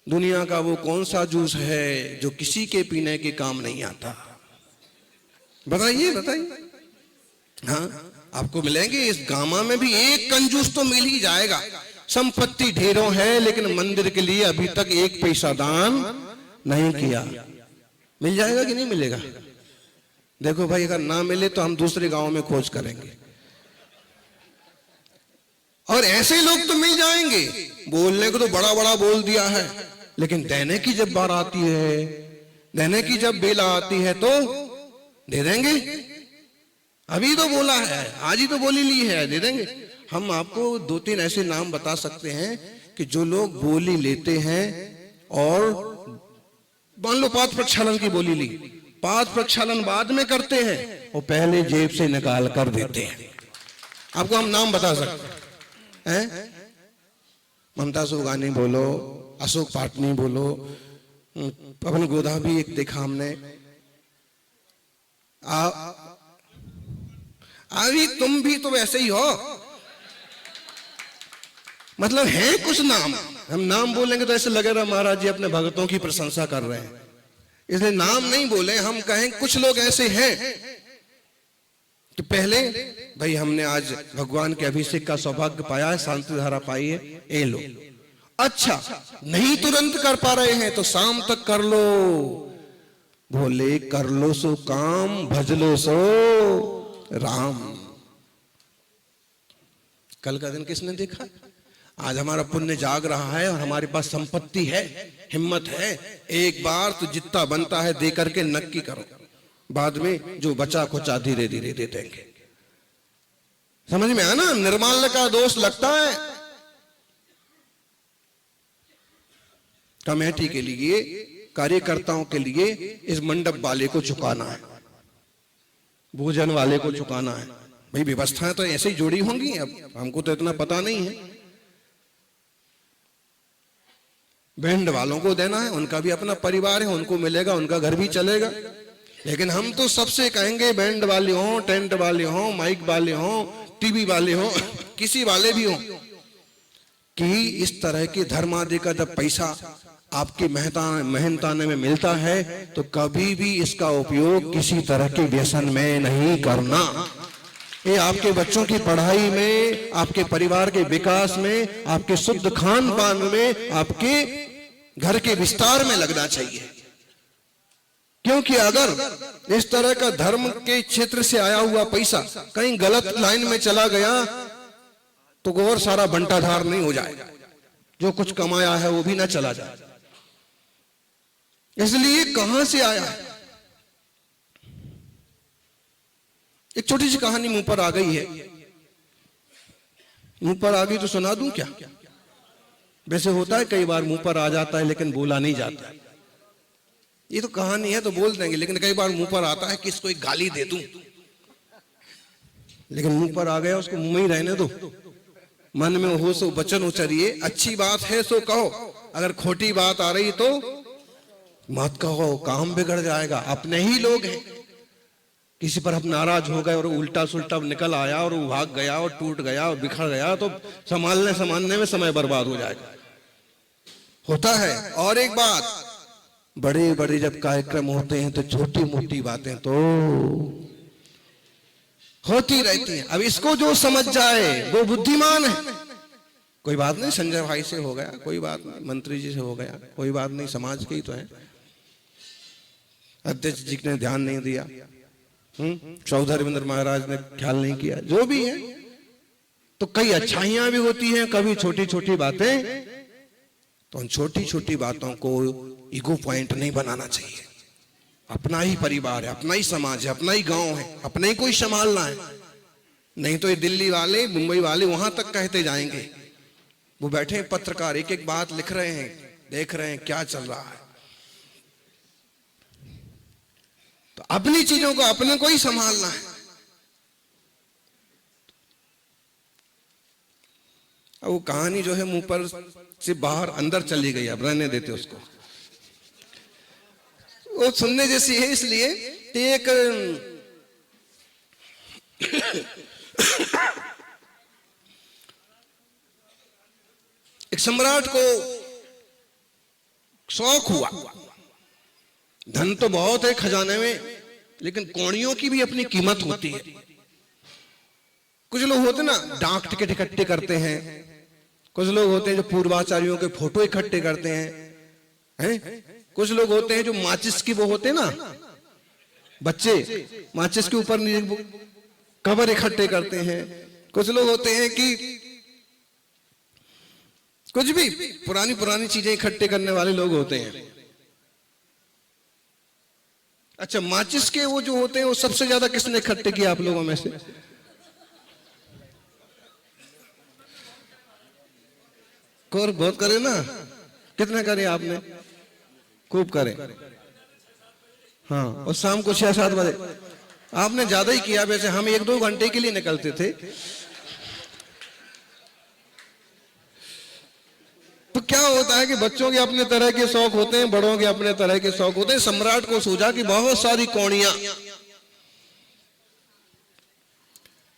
दुनिया का वो कौन सा जूस है जो किसी के पीने के काम नहीं आता? बताइए बताइए। हाँ, आपको मिलेंगे इस गामा में भी एक कंजूस तो मिल ही जाएगा। संपत्ति ढेरों है लेकिन मंदिर के लिए अभी तक एक पैसा दान नहीं किया। मिल जाएगा कि नहीं मिलेगा? देखो भाई, अगर ना मिले तो हम दूसरे गांव में खोज करेंगे। और ऐसे लोग तो मिल जाएंगे, बोलने को तो बड़ा बड़ा बोल दिया है, लेकिन देने की जब बार आती है, देने की जब बेला आती है तो दे देंगे। अभी तो बोला है, आज ही तो बोली ली है, दे देंगे। हम आपको 2-3 ऐसे नाम बता सकते हैं कि जो लोग बोली लेते हैं और मान लो पाद प्रक्षालन की बोली ली, पाद प्रक्षालन बाद में करते हैं और पहले जेब से निकाल कर देते हैं। आपको हम नाम बता सकते हैं। ममता सुगानी बोलो, अशोक पाटनी बोलो, पवन गोधा भी एक देखा हमने। अभी तुम भी तो वैसे ही हो। मतलब है कुछ नाम, हम नाम बोलेंगे तो ऐसे लगेगा महाराज जी अपने भक्तों की प्रशंसा कर रहे हैं, इसलिए नाम नहीं बोले। हम कहें कुछ लोग ऐसे हैं कि पहले भाई हमने आज भगवान के अभिषेक का सौभाग्य पाया है, शांति धारा पाई है, ये लो। अच्छा, नहीं तुरंत कर पा रहे हैं तो शाम तक कर लो। भोले कर लो सो काम, भज लो सो राम। कल का दिन किसने देखा? आज हमारा पुण्य जाग रहा है और हमारे पास संपत्ति है, हिम्मत है। एक बार तो जितना बनता है दे करके नक्की करो, बाद में जो बचा खुचा धीरे धीरे दे देंगे। समझ में आया ना? निर्माल्य का दोष लगता है। कमेटी के लिए, कार्यकर्ताओं के लिए इस मंडप वाले को चुकाना है, भोजन वाले को चुकाना है। भाई व्यवस्थाएं तो ऐसे ही जोड़ी होंगी, अब हमको तो इतना पता नहीं है। बैंड वालों को देना है, उनका भी अपना परिवार है, उनको मिलेगा, उनका घर भी चलेगा। लेकिन हम तो सबसे कहेंगे, बैंड वाले हो, टेंट वाले हो, माइक वाले हो, टीवी वाले हो, किसी वाले भी हो, कि इस तरह के धर्म आदि का जब पैसा आपके मेहनताने में मिलता है तो कभी भी इसका उपयोग किसी तरह के व्यसन में नहीं करना। ये आपके बच्चों की पढ़ाई में, आपके परिवार के विकास में, आपके शुद्ध खान पान में, आपके घर के विस्तार में लगना चाहिए। क्योंकि अगर इस तरह का धर्म के क्षेत्र से आया हुआ पैसा कहीं गलत लाइन में चला गया तो और सारा बंटाधार नहीं हो जाएगा, जो कुछ कमाया है वो भी ना चला जाए। इसलिए कहां से आया है, एक छोटी सी कहानी मुंह पर आ गई है, मुंह पर आ गई तो सुना दूं क्या? वैसे होता है कई बार मुंह पर आ जाता है लेकिन बोला नहीं जाता। ये तो कहानी है तो बोल देंगे, लेकिन कई बार मुंह पर आता है कि इसको एक गाली दे दूं, लेकिन मुंह पर आ गया उसको मुंह में ही रहने दो। मन में हो सो वचन उचरिए, अच्छी बात है सो कहो, अगर खोटी बात आ रही तो मत कहो, काम बिगड़ जाएगा। अपने ही लोग हैं, किसी पर हम नाराज हो गए और उल्टा सुल्टा निकल आया और वो भाग गया और टूट गया और बिखर गया तो संभालने में समय बर्बाद हो जाएगा, होता है। और एक बात, बड़े बड़े जब कार्यक्रम होते हैं तो छोटी मोटी बातें तो होती रहती हैं। अब इसको जो समझ जाए वो बुद्धिमान है। कोई बात नहीं, संजय भाई से हो गया, कोई बात नहीं, मंत्री जी से हो गया, कोई बात नहीं, समाज के ही तो है, अध्यक्ष जी ने ध्यान नहीं दिया, चौधरी रविंद्र महाराज ने ख्याल नहीं किया, जो भी है। तो कई अच्छाइयां भी होती हैं, कभी छोटी छोटी बातें। तो उन छोटी छोटी बातों को ईगो पॉइंट नहीं बनाना चाहिए। अपना ही परिवार है, अपना ही समाज है, अपना ही गांव है, अपने ही कोई संभालना है। नहीं तो ये दिल्ली वाले मुंबई वाले वहां तक कहते जाएंगे। वो बैठे हैं पत्रकार, एक एक बात लिख रहे हैं, देख रहे हैं क्या चल रहा है। तो अपनी चीजों को अपने को ही संभालना है। अब वो कहानी जो है मुंह पर से बाहर अंदर चली गई, अब रहने देते उसको। वो सुनने जैसी है, इसलिए एक एक सम्राट को शौक हुआ, धन तो बहुत है खजाने में, लेकिन कौड़ियों की भी अपनी कीमत होती है। कुछ लोग होते ना डाक टिकट इकट्ठे करते हैं, कुछ लोग होते हैं जो पूर्वाचार्यों के फोटो इकट्ठे करते हैं? कुछ लोग होते हैं जो माचिस की वो होते हैं ना बच्चे, माचिस के ऊपर कवर इकट्ठे करते हैं। कुछ लोग होते हैं कि कुछ भी पुरानी पुरानी चीजें इकट्ठे करने वाले लोग होते हैं। अच्छा, माचिस के वो जो होते हैं वो सबसे ज्यादा किसने इकट्ठे किया आप लोगों में से? कोर बहुत करे ना, कितने करे आपने? खूब करे। हाँ, और शाम को 6-7 बजे आपने ज्यादा ही किया। वैसे हम 1-2 घंटे के लिए निकलते थे। तो क्या होता है कि बच्चों के अपने तरह के शौक होते हैं, बड़ों के अपने तरह के शौक होते हैं। सम्राट को सूझा कि बहुत सारी कौड़ियां,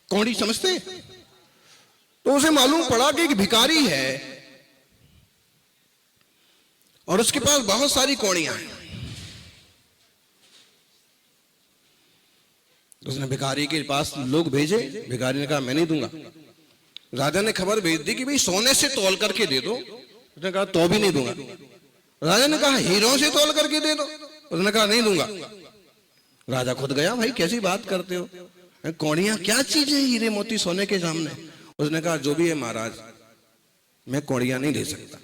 कौड़ी समझते? तो उसे मालूम पड़ा कि एक भिखारी है और उसके पास बहुत सारी कौड़ियां हैं। उसने भिखारी के पास लोग भेजे, भिखारी ने कहा मैं नहीं दूंगा। राजा ने खबर भेज दी कि भाई सोने से तौल करके दे दो। उसने कहा तो भी नहीं दूंगा। राजा ने कहा हीरों से तौल करके दे दो। उसने कहा नहीं दूंगा। राजा खुद गया, भाई कैसी बात करते हो, कौड़ियां क्या चीज है हीरे मोती सोने के सामने? उसने कहा जो भी है महाराज, मैं कौड़ियां नहीं दे सकता।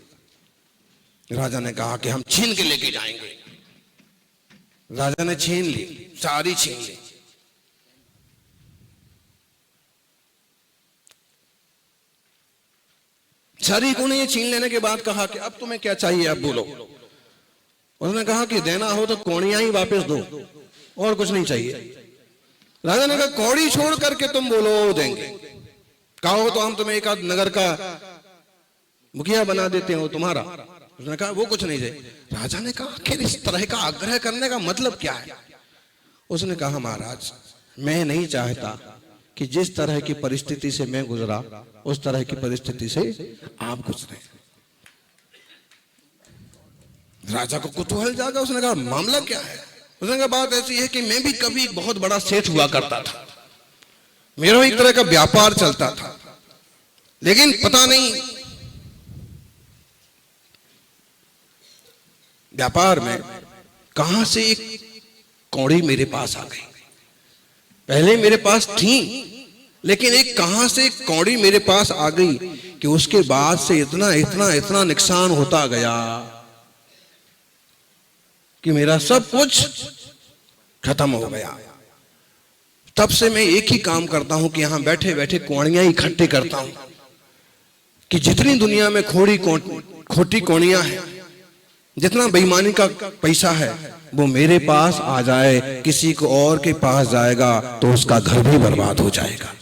राजा ने कहा कि हम छीन के लेके जाएंगे। राजा ने छीन ली, सारी छीन ली। सारी को ने छीन लेने के बाद कहा कि अब तुम्हें क्या चाहिए, अब बोलो। उसने कहा कि देना हो तो कौड़ियां ही वापस दो, और कुछ नहीं चाहिए। राजा ने कहा कौड़ी छोड़ करके तुम बोलो वो देंगे। कहो तो हम तुम्हें एक आध नगर का मुखिया बना देते हो तुम्हारा। उसने कहा वो कुछ नहीं चाहिए। राजा ने कहा आखिर इस तरह का आग्रह करने का मतलब क्या है? उसने कहा महाराज, मैं नहीं चाहता कि जिस तरह की परिस्थिति से मैं गुजरा उस तरह की परिस्थिति से आप गुजरे। राजा को कुतूहल जागा। उसने कहा मामला क्या है? उसने कहा बात ऐसी है कि मैं भी कभी एक बहुत बड़ा सेठ हुआ करता था, मेरा एक तरह का व्यापार चलता था, लेकिन पता नहीं व्यापार में कहां से एक कौड़ी मेरे पास आ गई। पहले मेरे पास थी, लेकिन एक कहां से कौड़ी मेरे पास आ गई कि उसके बाद से इतना इतना इतना नुकसान होता गया कि मेरा सब कुछ खत्म हो गया। तब से मैं एक ही काम करता हूं कि यहां बैठे बैठे कौड़ियां इकट्ठे करता हूं कि जितनी दुनिया में खोटी कौड़ियां हैं, जितना बेईमानी का पैसा है, वो मेरे पास आ जाए। किसी को और के पास जाएगा तो उसका घर भी बर्बाद हो जाएगा।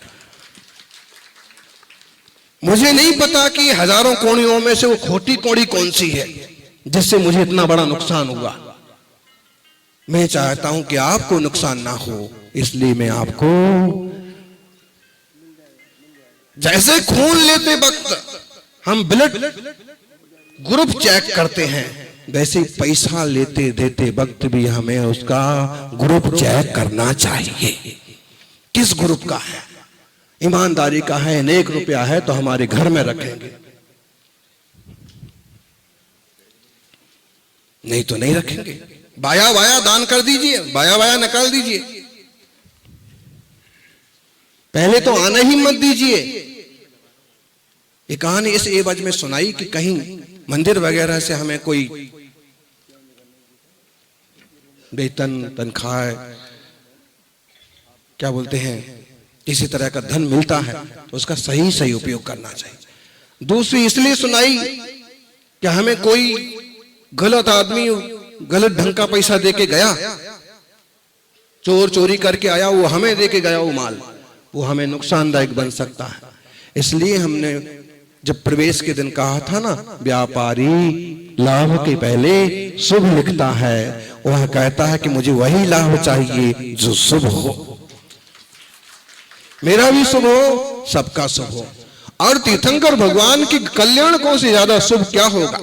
मुझे नहीं पता कि हजारों कौड़ियों में से वो खोटी कौड़ी कौन सी है जिससे मुझे इतना बड़ा नुकसान हुआ। मैं चाहता हूं कि आपको नुकसान ना हो, इसलिए मैं आपको जैसे खून लेते वक्त हम ब्लड ग्रुप चेक करते हैं, वैसे पैसा लेते देते वक्त भी हमें उसका ग्रुप चेक करना चाहिए। किस ग्रुप का है? ईमानदारी का है, नेक रुपया है तो हमारे घर में रखेंगे, नहीं तो नहीं रखेंगे। बाया बाया दान कर दीजिए, बाया बाया निकाल दीजिए, पहले तो आने ही मत दीजिए। ये कहानी इस एवज में सुनाई कि कहीं मंदिर वगैरह से हमें कोई वेतन, तनख्वाह, क्या बोलते हैं, किसी तरह का धन मिलता है तो उसका सही सही उपयोग करना चाहिए। दूसरी इसलिए सुनाई कि हमें कोई गलत आदमी गलत ढंग का पैसा देके गया, चोर चोरी करके आया, वो हमें देके गया वो माल, वो हमें नुकसानदायक बन सकता है। इसलिए हमने जब प्रवेश के दिन कहा था ना, व्यापारी लाभ के पहले शुभ लिखता है, वह कहता है कि मुझे वही लाभ चाहिए जो शुभ हो, मेरा भी शुभ हो, सबका शुभ हो। और तीर्थंकर भगवान की कल्याण को से ज्यादा शुभ क्या होगा।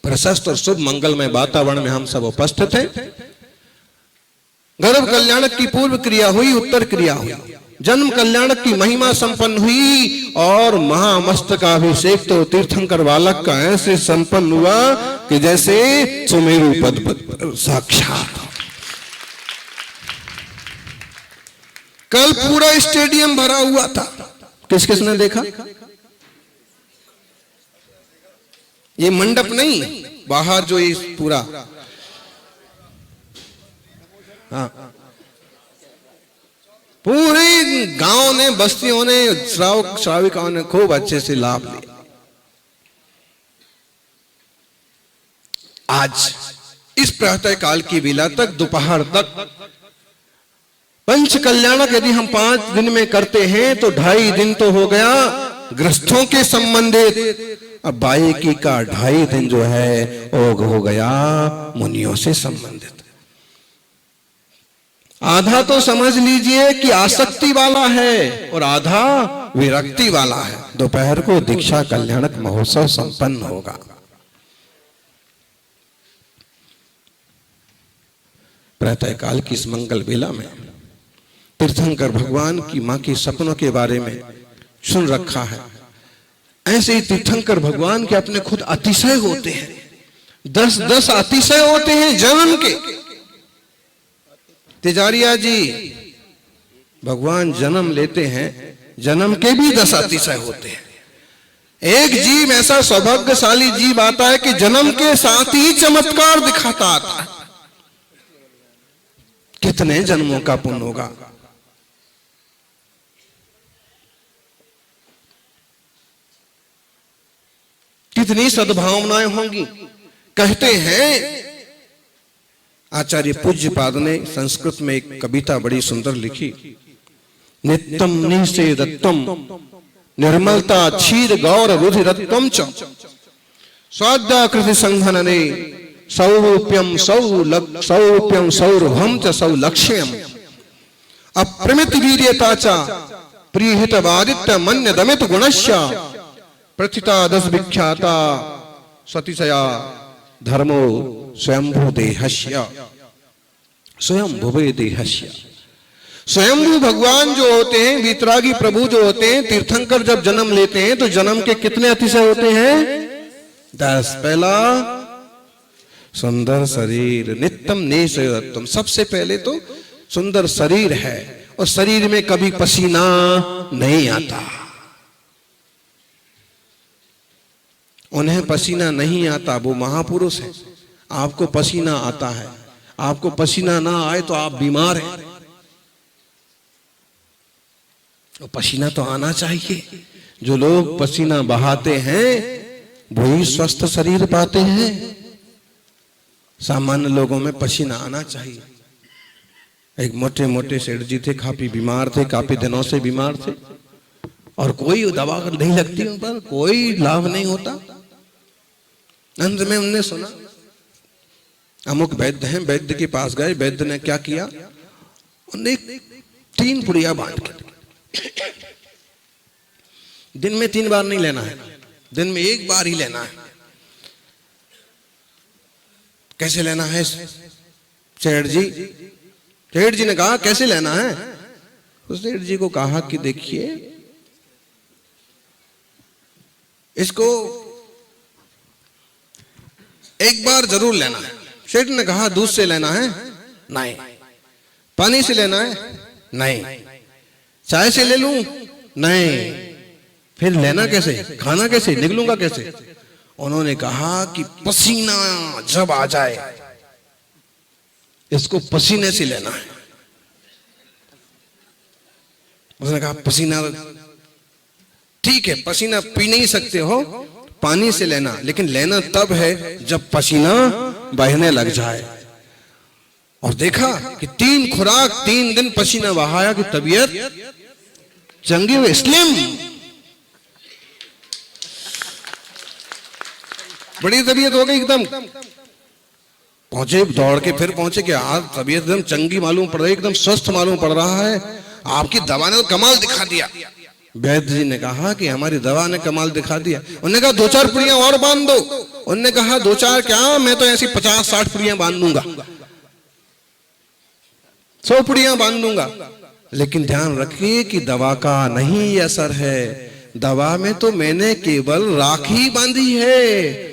प्रशस्त और शुभ मंगलमय वातावरण में हम सब उपस्थित हैं। गर्भ कल्याणक की पूर्व क्रिया हुई, उत्तर क्रिया हुई, जन्म कल्याणक की महिमा संपन्न हुई और महामस्तकाभिषेक तो तीर्थंकर बालक का ऐसे संपन्न हुआ कि जैसे सुमेरु पद साक्षात। कल पूरा स्टेडियम भरा हुआ था, किस किसने देखा? ये मंडप नहीं, बाहर जो ये पूरा, हाँ, पूरे गांव ने, बस्तियों ने, श्राविकाओं ने खूब अच्छे से लाभ लिया। आज इस प्रातः काल की बेला तक, दोपहर तक पंच कल्याणक यदि हम 5 दिन में करते हैं तो 2.5 दिन तो हो गया गृहस्थों के संबंधित, अब बाइकी का 2.5 दिन जो है वो हो गया मुनियों से संबंधित। आधा तो समझ लीजिए कि आसक्ति वाला है और आधा विरक्ति वाला है। दोपहर को दीक्षा कल्याणक महोत्सव संपन्न होगा। प्रातः काल की इस मंगल बेला में तीर्थंकर भगवान की मां के सपनों के बारे में सुन रखा है। ऐसे ही तीर्थंकर भगवान के अपने खुद अतिशय होते हैं, 10 अतिशय होते हैं जन्म के। तेजारिया जी, भगवान जन्म लेते हैं, जन्म के भी 10 अतिशय होते हैं। एक जीव ऐसा सौभाग्यशाली जीव आता है कि जन्म के साथ ही चमत्कार दिखाता आता है। कितने जन्मों का पुण्य होगा। कितनी सद्भावनाएं होंगी। कहते हैं आचार्य पूज्यपाद ने संस्कृत में एक कविता बड़ी सुंदर लिखी, नित्यम निषेधत्वम निर्मलता क्षीर गौर रुधिरत्वम च स्वाद्याकृति संघनने सौरूप्यम सौरभम च सौलक्ष्यम अप्रमित वीर्यता च प्रीहितवादित्य मन्य दमित गुणश्य प्रथिता 10 विख्याता सतिशया धर्मो स्वयंभू देहस्य स्वयंभुवे देहस्य। स्वयंभू भगवान जो होते हैं, वीतरागी प्रभु जो होते हैं, तीर्थंकर जब जन्म लेते हैं तो जन्म के कितने अतिशय होते हैं? 10। पहला सुंदर शरीर नित्यम नेशयत्वम, सबसे पहले तो सुंदर शरीर है और शरीर में कभी पसीना नहीं आता। उन्हें पसीना नहीं आता, वो महापुरुष है। आपको पसीना आता है, आपको पसीना ना आए तो आप बीमार हैं। तो पसीना तो आना चाहिए। जो लोग पसीना बहाते हैं वही स्वस्थ शरीर पाते हैं। सामान्य लोगों में पसीना आना चाहिए। एक मोटे मोटे सेठ जी थे, काफी बीमार थे, काफी दिनों से बीमार थे और कोई दवा नहीं लगती उन पर, कोई लाभ नहीं होता। अंत में उनने सुना अमुक वैद्य हैं, वैद्य के पास गए। वैद्य ने क्या किया, उन्हें 3 पुड़िया बांट के, दिन में 3 बार नहीं लेना है, दिन में 1 बार ही लेना है। कैसे लेना है सेठ जी? सेठ जी ने कहा कैसे लेना है? तो सेठ जी को कहा कि देखिए इसको 1 बार जरूर लेना है। सेठ ने कहा दूध से लेना है? नहीं। पानी से लेना है? नहीं। चाय से ले लूं? नहीं। फिर लेना कैसे, खाना कैसे, निकलूंगा कैसे? उन्होंने कहा कि पसीना जब आ जाए इसको पसीने से लेना है। उसने कहा पसीना ठीक है, पसीना पी नहीं सकते हो, पानी से लेना, लेकिन लेना तब है जब पसीना बहने लग जाए। और देखा कि 3 खुराक 3 दिन पसीना बहाया कि तबीयत चंगी हुई, स्लिम, बड़ी तबीयत हो गई एकदम। पहुंचे दौड़ के, फिर पहुंचे कि आज तबीयत एकदम चंगी मालूम पड़ रही, एकदम स्वस्थ मालूम पड़ रहा है। आपकी दवा ने तो कमाल दिखा दिया। वैद्य जी ने कहा कि हमारी दवा ने कमाल दिखा दिया। उन्होंने कहा 2-4 पुड़ियां और बांध दो। उन्होंने कहा 2-4 क्या, मैं तो ऐसी 50-60 पुड़ियां बांध दूंगा, 100 पुड़ियां बांध दूंगा। लेकिन ध्यान रखिए कि दवा का नहीं असर है, दवा में तो मैंने केवल राखी बांधी है,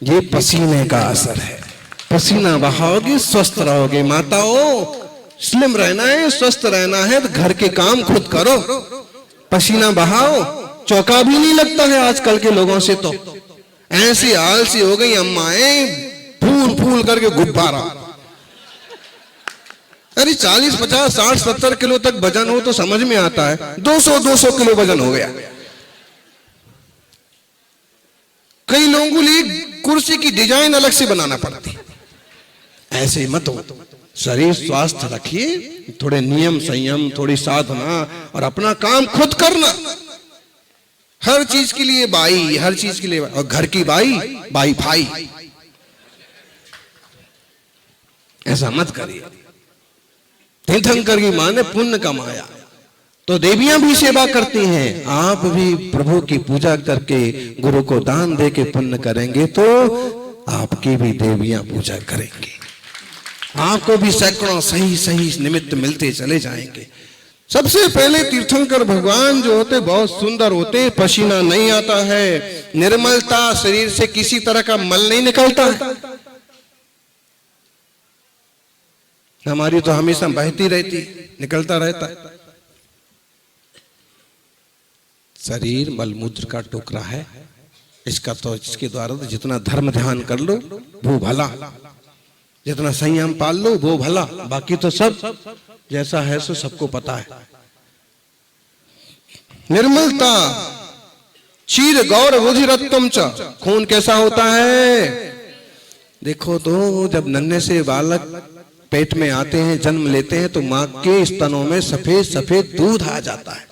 ये पसीने का असर है। पसीना बहाओगे स्वस्थ रहोगे। माताओं, स्लिम रहना है, स्वस्थ रहना है तो घर के काम खुद करो, पसीना बहाओ। चौका भी नहीं लगता है आजकल के लोगों से, तो ऐसी आलसी हो गई अम्माएं, फूल फूल करके गुब्बारा। अरे 40, 50, 60, 70 किलो तक वजन हो तो समझ में आता है, 200 किलो वजन हो गया। कई लोगों को लिए कुर्सी की डिजाइन अलग से बनाना पड़ती। ऐसे मत हो, शरीर स्वास्थ्य रखिए, थोड़े नियम संयम, थोड़ी साधना और अपना काम खुद करना। हर चीज के लिए बाई, हर चीज के लिए, और घर की बाई भाई, ऐसा मत करिए। तीर्थंकर की मां ने पुण्य कमाया तो देवियां भी सेवा करती हैं। आप भी प्रभु की पूजा करके गुरु को दान दे के पुण्य करेंगे तो आपकी भी देवियां पूजा करेंगी, आपको भी सैकड़ों सही निमित्त मिलते चले जाएंगे। सबसे पहले तीर्थंकर भगवान जो होते बहुत सुंदर होते, पसीना नहीं आता है, निर्मलता, शरीर से किसी तरह का मल नहीं निकलता है। हमारी तो हमेशा बहती रहती, निकलता रहता है। शरीर मलमूत्र का टुकड़ा है, इसका तो इसके द्वारा तो जितना धर्म ध्यान कर लो वो भला, जितना संयम पाल लो वो भला, बाकी तो सब जैसा है सो सबको पता है। निर्मलता, क्षीर गौर रुधिरत्वम च, खून कैसा होता है? देखो तो जब नन्हे से बालक पेट में आते हैं, जन्म लेते हैं, तो मां के स्तनों में सफेद सफेद दूध आ जाता है।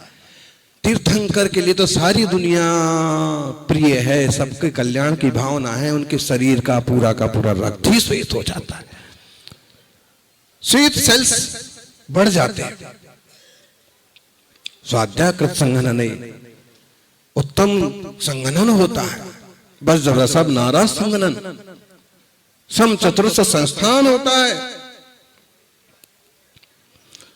तीर्थंकर के लिए तो सारी दुनिया प्रिय है, सबके कल्याण की भावना है, उनके शरीर का पूरा रक्त ही श्वेत हो जाता है, श्वेत सेल्स बढ़ जाते हैं। स्वाध्यायकृत संघनन उत्तम संघनन होता है, बस रसब नारा संघनन, सम चतुर्थ संस्थान होता है,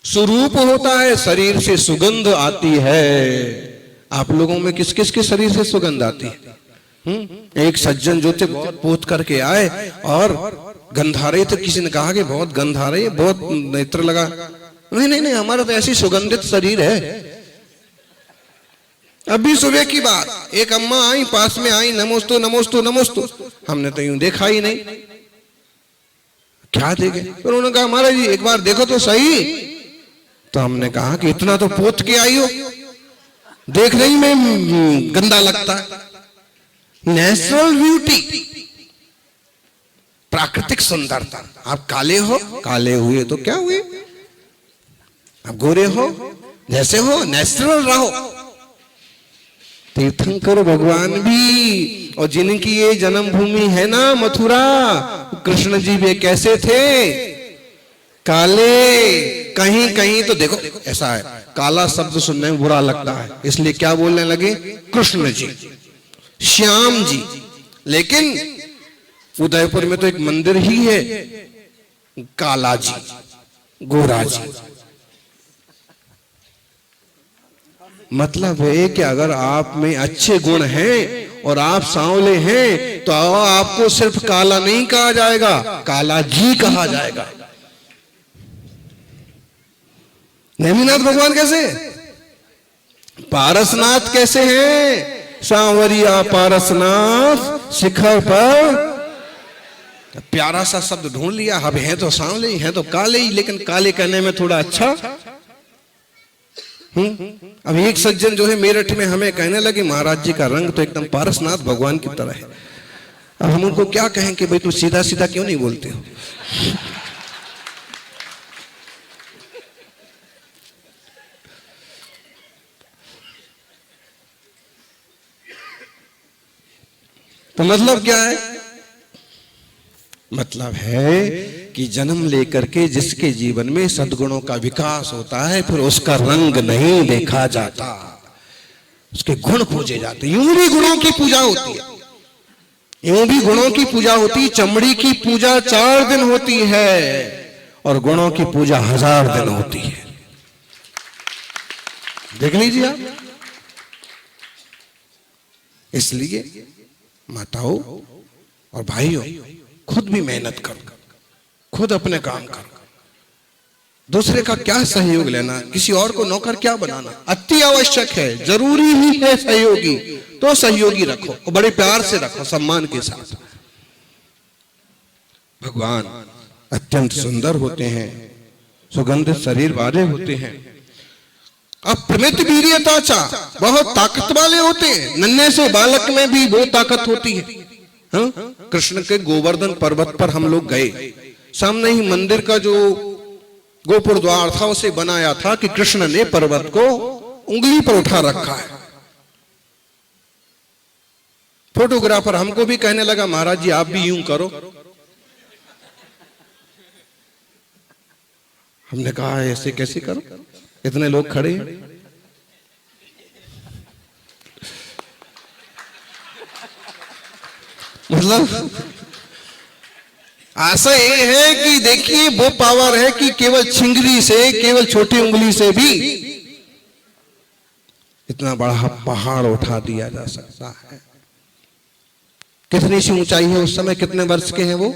स्वरूप होता है, शरीर से सुगंध आती है। आप लोगों में किस किस के शरीर से सुगंध आती है? एक सज्जन जो थे बहुत पोत करके आए और गंधारे थे। किसी ने कहा कि बहुत गंधारे, बहुत नेत्र लगा। नहीं नहीं नहीं, हमारा तो ऐसी सुगंधित शरीर है। अभी सुबह की बात, एक अम्मा आई, पास में आई, नमोस्तु नमोस्तु नमोस्तु। हमने तो यूं देखा ही नहीं, क्या देखे? तो उन्होंने कहा महाराज जी एक बार देखो तो सही। तो हमने कहा कि इतना तो पोत के आई हो, देखने ही में गंदा लगता है। नेचुरल ब्यूटी, प्राकृतिक सुंदरता। आप काले हो, काले हुए तो क्या हुए, आप गोरे हो, जैसे हो नेचुरल रहो। तीर्थंकर भगवान भी, और जिनकी ये जन्मभूमि है ना मथुरा, कृष्ण जी वे कैसे थे, काले। कहीं कहीं तो देखो ऐसा है, काला शब्द सुनने में बुरा लगता है, इसलिए क्या बोलने लगे, कृष्ण जी, श्याम जी। लेकिन उदयपुर में तो एक मंदिर ही है, काला जी, गोरा जी। मतलब है कि अगर आप में अच्छे गुण हैं और आप सांवले हैं तो आपको सिर्फ काला नहीं कहा जाएगा, काला जी कहा जाएगा। नेमिनाथ भगवान कैसे, पारसनाथ कैसे हैं, सांवरिया पारसनाथ शिखर पर। प्यारा सा शब्द ढूंढ लिया। अब है तो सांवले ही, है तो काले ही, लेकिन काले कहने में थोड़ा अच्छा। अब एक सज्जन जो है मेरठ में हमें कहने लगे महाराज जी का रंग तो एकदम पारसनाथ भगवान की तरह है। अब हम उनको क्या कहें कि भाई तू सीधा सीधा क्यों नहीं बोलते हो। तो मतलब क्या है, मतलब है कि जन्म लेकर के जिसके जीवन में सद्गुणों का विकास होता है, फिर उसका रंग नहीं देखा जाता, उसके गुण पूजे जाते। यूं भी गुणों की पूजा होती है, यूं भी गुणों की पूजा होती है। चमड़ी की पूजा 4 दिन होती है और गुणों की पूजा 1000 दिन होती है। देख लीजिए आप। इसलिए माताओं और भाइयों, खुद भी मेहनत करो, खुद अपने काम करो। दूसरे का क्या सहयोग लेना, किसी और को नौकर क्या बनाना, अति आवश्यक है, जरूरी ही है सहयोगी, तो सहयोगी रखो और बड़े प्यार से रखो, सम्मान के साथ। भगवान अत्यंत सुंदर होते हैं, सुगंधित शरीर वाले होते हैं, अप्रमित वीर्यता चा, बहुत ताकत वाले होते हैं। नन्हे से बालक में भी वो ताकत होती है। हाँ? कृष्ण के गोवर्धन पर्वत पर हम लोग गए, सामने ही मंदिर का जो गोपुर द्वार था उसे बनाया था कि कृष्ण ने पर्वत को उंगली पर उठा रखा है। फोटोग्राफर हमको भी कहने लगा महाराज जी आप भी यूं करो। हमने कहा ऐसे कैसे करो, इतने लोग खड़े हैं। मतलब आशा ये है कि देखिए वो पावर है कि केवल छिंगरी से, केवल छोटी उंगली से भी इतना बड़ा पहाड़ उठा दिया जा सकता है। कितनी सी ऊंचाई है उस समय, कितने वर्ष के हैं वो,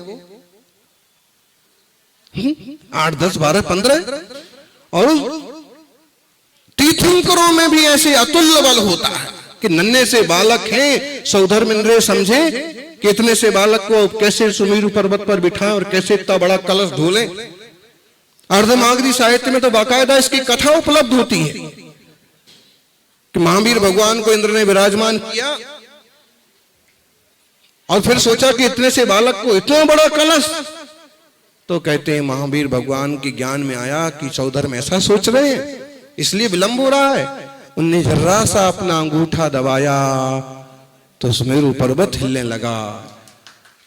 8, 10, 12, 15। और तीर्थंकरों में भी ऐसे अतुल्य बल होता है कि नन्हे से बालक हैं, सौधर्म इंद्रिय समझे कि इतने से बालक को कैसे सुमेरु पर्वत पर बिठाएं और कैसे इतना बड़ा कलश ढोलें। अर्धमागधी साहित्य में तो बाकायदा इसकी कथा उपलब्ध होती है कि महावीर भगवान को इंद्र ने विराजमान किया और फिर सोचा कि इतने से बालक को इतना बड़ा कलश, तो कहते हैं महावीर भगवान के ज्ञान में आया कि सौधर्म ऐसा सोच रहे हैं इसलिए विलंब हो रहा है। उनने जर्रा सा अपना अंगूठा दबाया तो सुमेरु पर्वत हिलने लगा।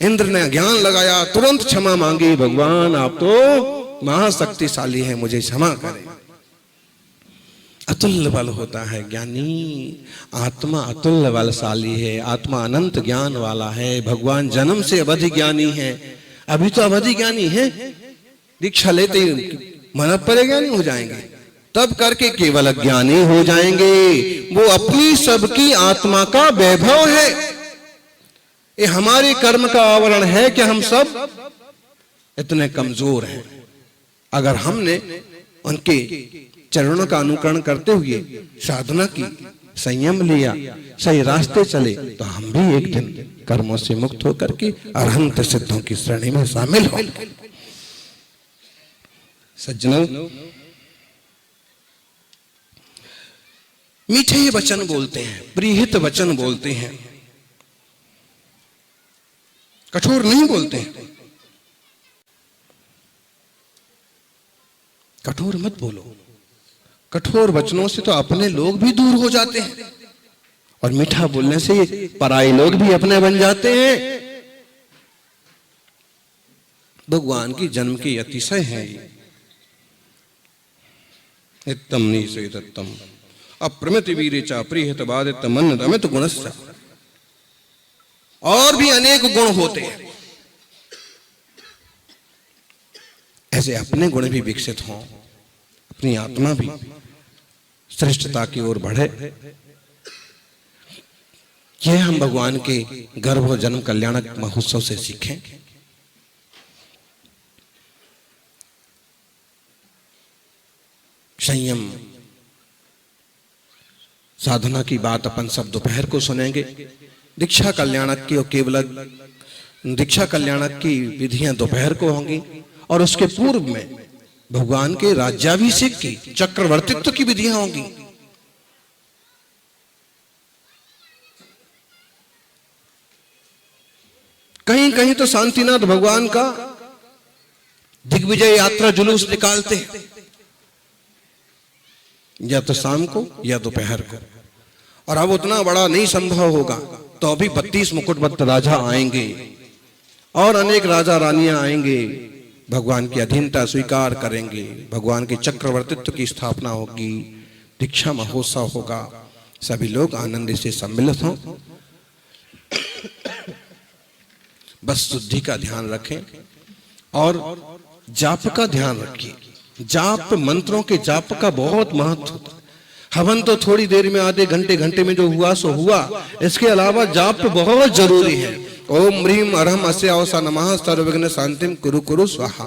इंद्र ने ज्ञान लगाया, तुरंत क्षमा मांगी, भगवान आप तो महाशक्तिशाली हैं, मुझे क्षमा करें। अतुल्य बल होता है ज्ञानी, आत्मा अतुल्य बलशाली है, आत्मा अनंत ज्ञान वाला है। भगवान जन्म से अवधि ज्ञानी है, अभी तो अवधि ज्ञानी है, दीक्षा लेते मन पर ज्ञानी हो जाएंगे, तब करके केवल अज्ञानी हो जाएंगे। वो अपनी सबकी आत्मा का वैभव है, ये हमारे कर्म का आवरण है कि हम सब इतने कमजोर हैं। अगर हमने उनके चरणों का अनुकरण करते हुए साधना की, संयम लिया, सही रास्ते चले, तो हम भी एक दिन कर्मों से मुक्त होकर के अरहंत सिद्धों की श्रेणी में शामिल हो। सज्जनों, मीठे वचन बोलते हैं, प्रीहित वचन बोलते हैं, कठोर नहीं बोलते हैं। कठोर मत बोलो। कठोर वचनों से तो अपने लोग भी दूर हो जाते हैं और मीठा बोलने से पराये लोग भी अपने बन जाते हैं। भगवान की जन्म की अतिशय है। इत्तम निषेधत्तम अप्रमित वीरेचा प्रियहित बाधित मन रमित गुणस्य। और भी अनेक गुण होते हैं, ऐसे अपने गुण भी विकसित हों, अपनी आत्मा भी श्रेष्ठता की ओर बढ़े। यह हम भगवान के गर्भ और जन्म कल्याणक महोत्सव से सीखें। संयम साधना की बात अपन सब दोपहर को सुनेंगे। दीक्षा कल्याणक की और केवल दीक्षा कल्याणक की विधियां दोपहर को होंगी और उसके पूर्व में भगवान के राज्याभिषेक की, चक्रवर्तित्व की विधियां होंगी। कहीं कहीं तो शांतिनाथ भगवान का दिग्विजय यात्रा जुलूस निकालते हैं, या तो शाम को या दोपहर को। और अब उतना बड़ा नहीं संभव होगा तो अभी 32 मुकुटबद्ध राजा आएंगे और अनेक राजा रानियां आएंगे, भगवान की अधीनता स्वीकार करेंगे, भगवान के चक्रवर्तित्व की स्थापना होगी, दीक्षा महोत्सव होगा, सभी लोग आनंद से सम्मिलित हों। बस शुद्धि का ध्यान रखें और जाप का ध्यान रखिए। जाप मंत्रों के जाप का बहुत महत्व होता है। हवन तो थोड़ी देर में, आधे घंटे में जो हुआ सो हुआ, इसके अलावा जाप बहुत जरूरी है। ओम ह्रीम अरहम अस्य अवसा नमः सर्वविघ्न शांतिम कुरु कुरु स्वाहा।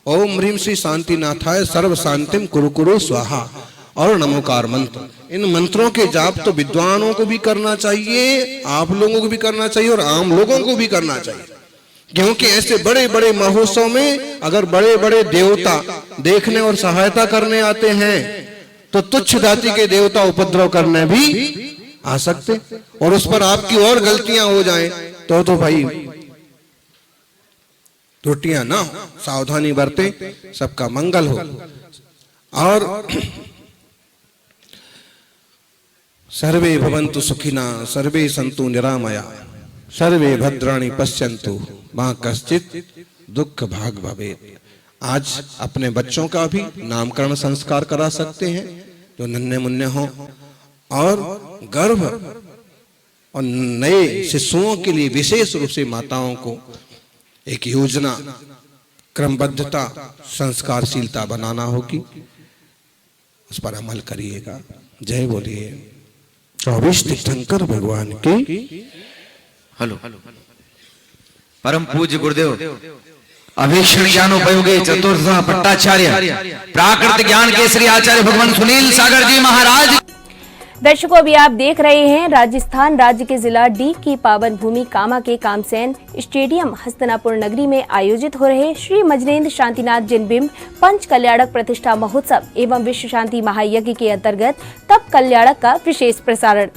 ओम ह्रीम श्री शांतिनाथाय सर्व शांतिम कुरु कुरु स्वाहा। और नमोकार मंत्र, इन मंत्रों के जाप तो विद्वानों को भी करना चाहिए, आप लोगों को भी करना चाहिए और आम लोगों को भी करना चाहिए। क्योंकि ऐसे बड़े बड़े महोत्सव में अगर बड़े बड़े देवता देखने और सहायता करने आते हैं तो तुच्छ जाति के देवता उपद्रव करने भी आ सकते, और उस पर आपकी और गलतियां हो जाएं तो भाई त्रुटियां ना हो, सावधानी बरते, सबका मंगल हो। और सर्वे भवन्तु सुखिना सर्वे सन्तु निरामया सर्वे भद्राणि पश्यन्तु मां कश्चित् दुख भाग भवेत्। आज अपने बच्चों का भी नामकरण संस्कार करा सकते हैं जो नन्हे मुन्ने हों, और गर्भ और नए शिशुओं के लिए विशेष रूप से माताओं को एक योजना, क्रमबद्धता, संस्कारशीलता बनाना होगी, उस पर अमल करिएगा। जय बोलिए 24 तीर्थंकर भगवान की। हेलो, परम पूज्य गुरुदेव अभीक्षण ज्ञानोपयोगी चतुर्थ भट्टाचार्य प्राकृतिक ज्ञान केसरी आचार्य भगवान सुनील सागर जी महाराज। दर्शकों, अभी आप देख रहे हैं राजस्थान राज्य के जिला डी की पावन भूमि कामा के कामसेन स्टेडियम हस्तिनापुर नगरी में आयोजित हो रहे श्री मजनेन्द्र शांतिनाथ जिनबिंब पंच कल्याणक प्रतिष्ठा महोत्सव एवं विश्व शांति महायज्ञ के अंतर्गत तप कल्याणक का विशेष प्रसारण।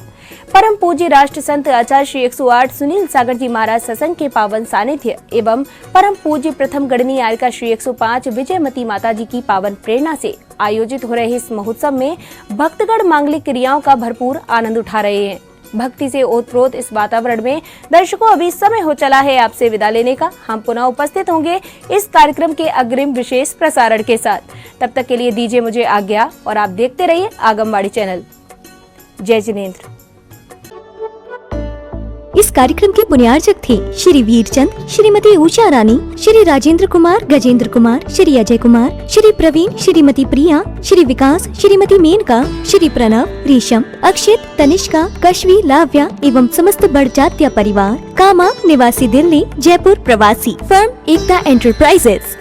परम पूज्य राष्ट्र संत आचार्य श्री 108 सुनील सागर जी महाराज सत्संग के पावन सानिध्य एवं परम पूज्य प्रथम गणनी आयिका श्री 105 विजयमती माता जी की पावन प्रेरणा से आयोजित हो रहे इस महोत्सव में भक्तगण मांगलिक क्रियाओं का भरपूर आनंद उठा रहे हैं। भक्ति से ओतप्रोत इस वातावरण में दर्शकों, अभी समय हो चला है आपसे विदा लेने का। हम पुनः उपस्थित होंगे इस कार्यक्रम के अग्रिम विशेष प्रसारण के साथ। तब तक के लिए दीजिए मुझे आज्ञा और आप देखते रहिए आगमबाड़ी चैनल। जय जिनेंद्र। इस कार्यक्रम के पुण्यार्चक थे श्री वीरचंद, श्रीमती उषा रानी, श्री राजेंद्र कुमार, गजेंद्र कुमार, श्री अजय कुमार, श्री प्रवीण, श्रीमती प्रिया, श्री विकास, श्रीमती मेनका, श्री प्रणव, रेशम, अक्षित, तनिष्का, कश्वी, लाव्या एवं समस्त बड़जात्या परिवार, कामा, निवासी दिल्ली, जयपुर प्रवासी, फर्म एकता एंटरप्राइजेस।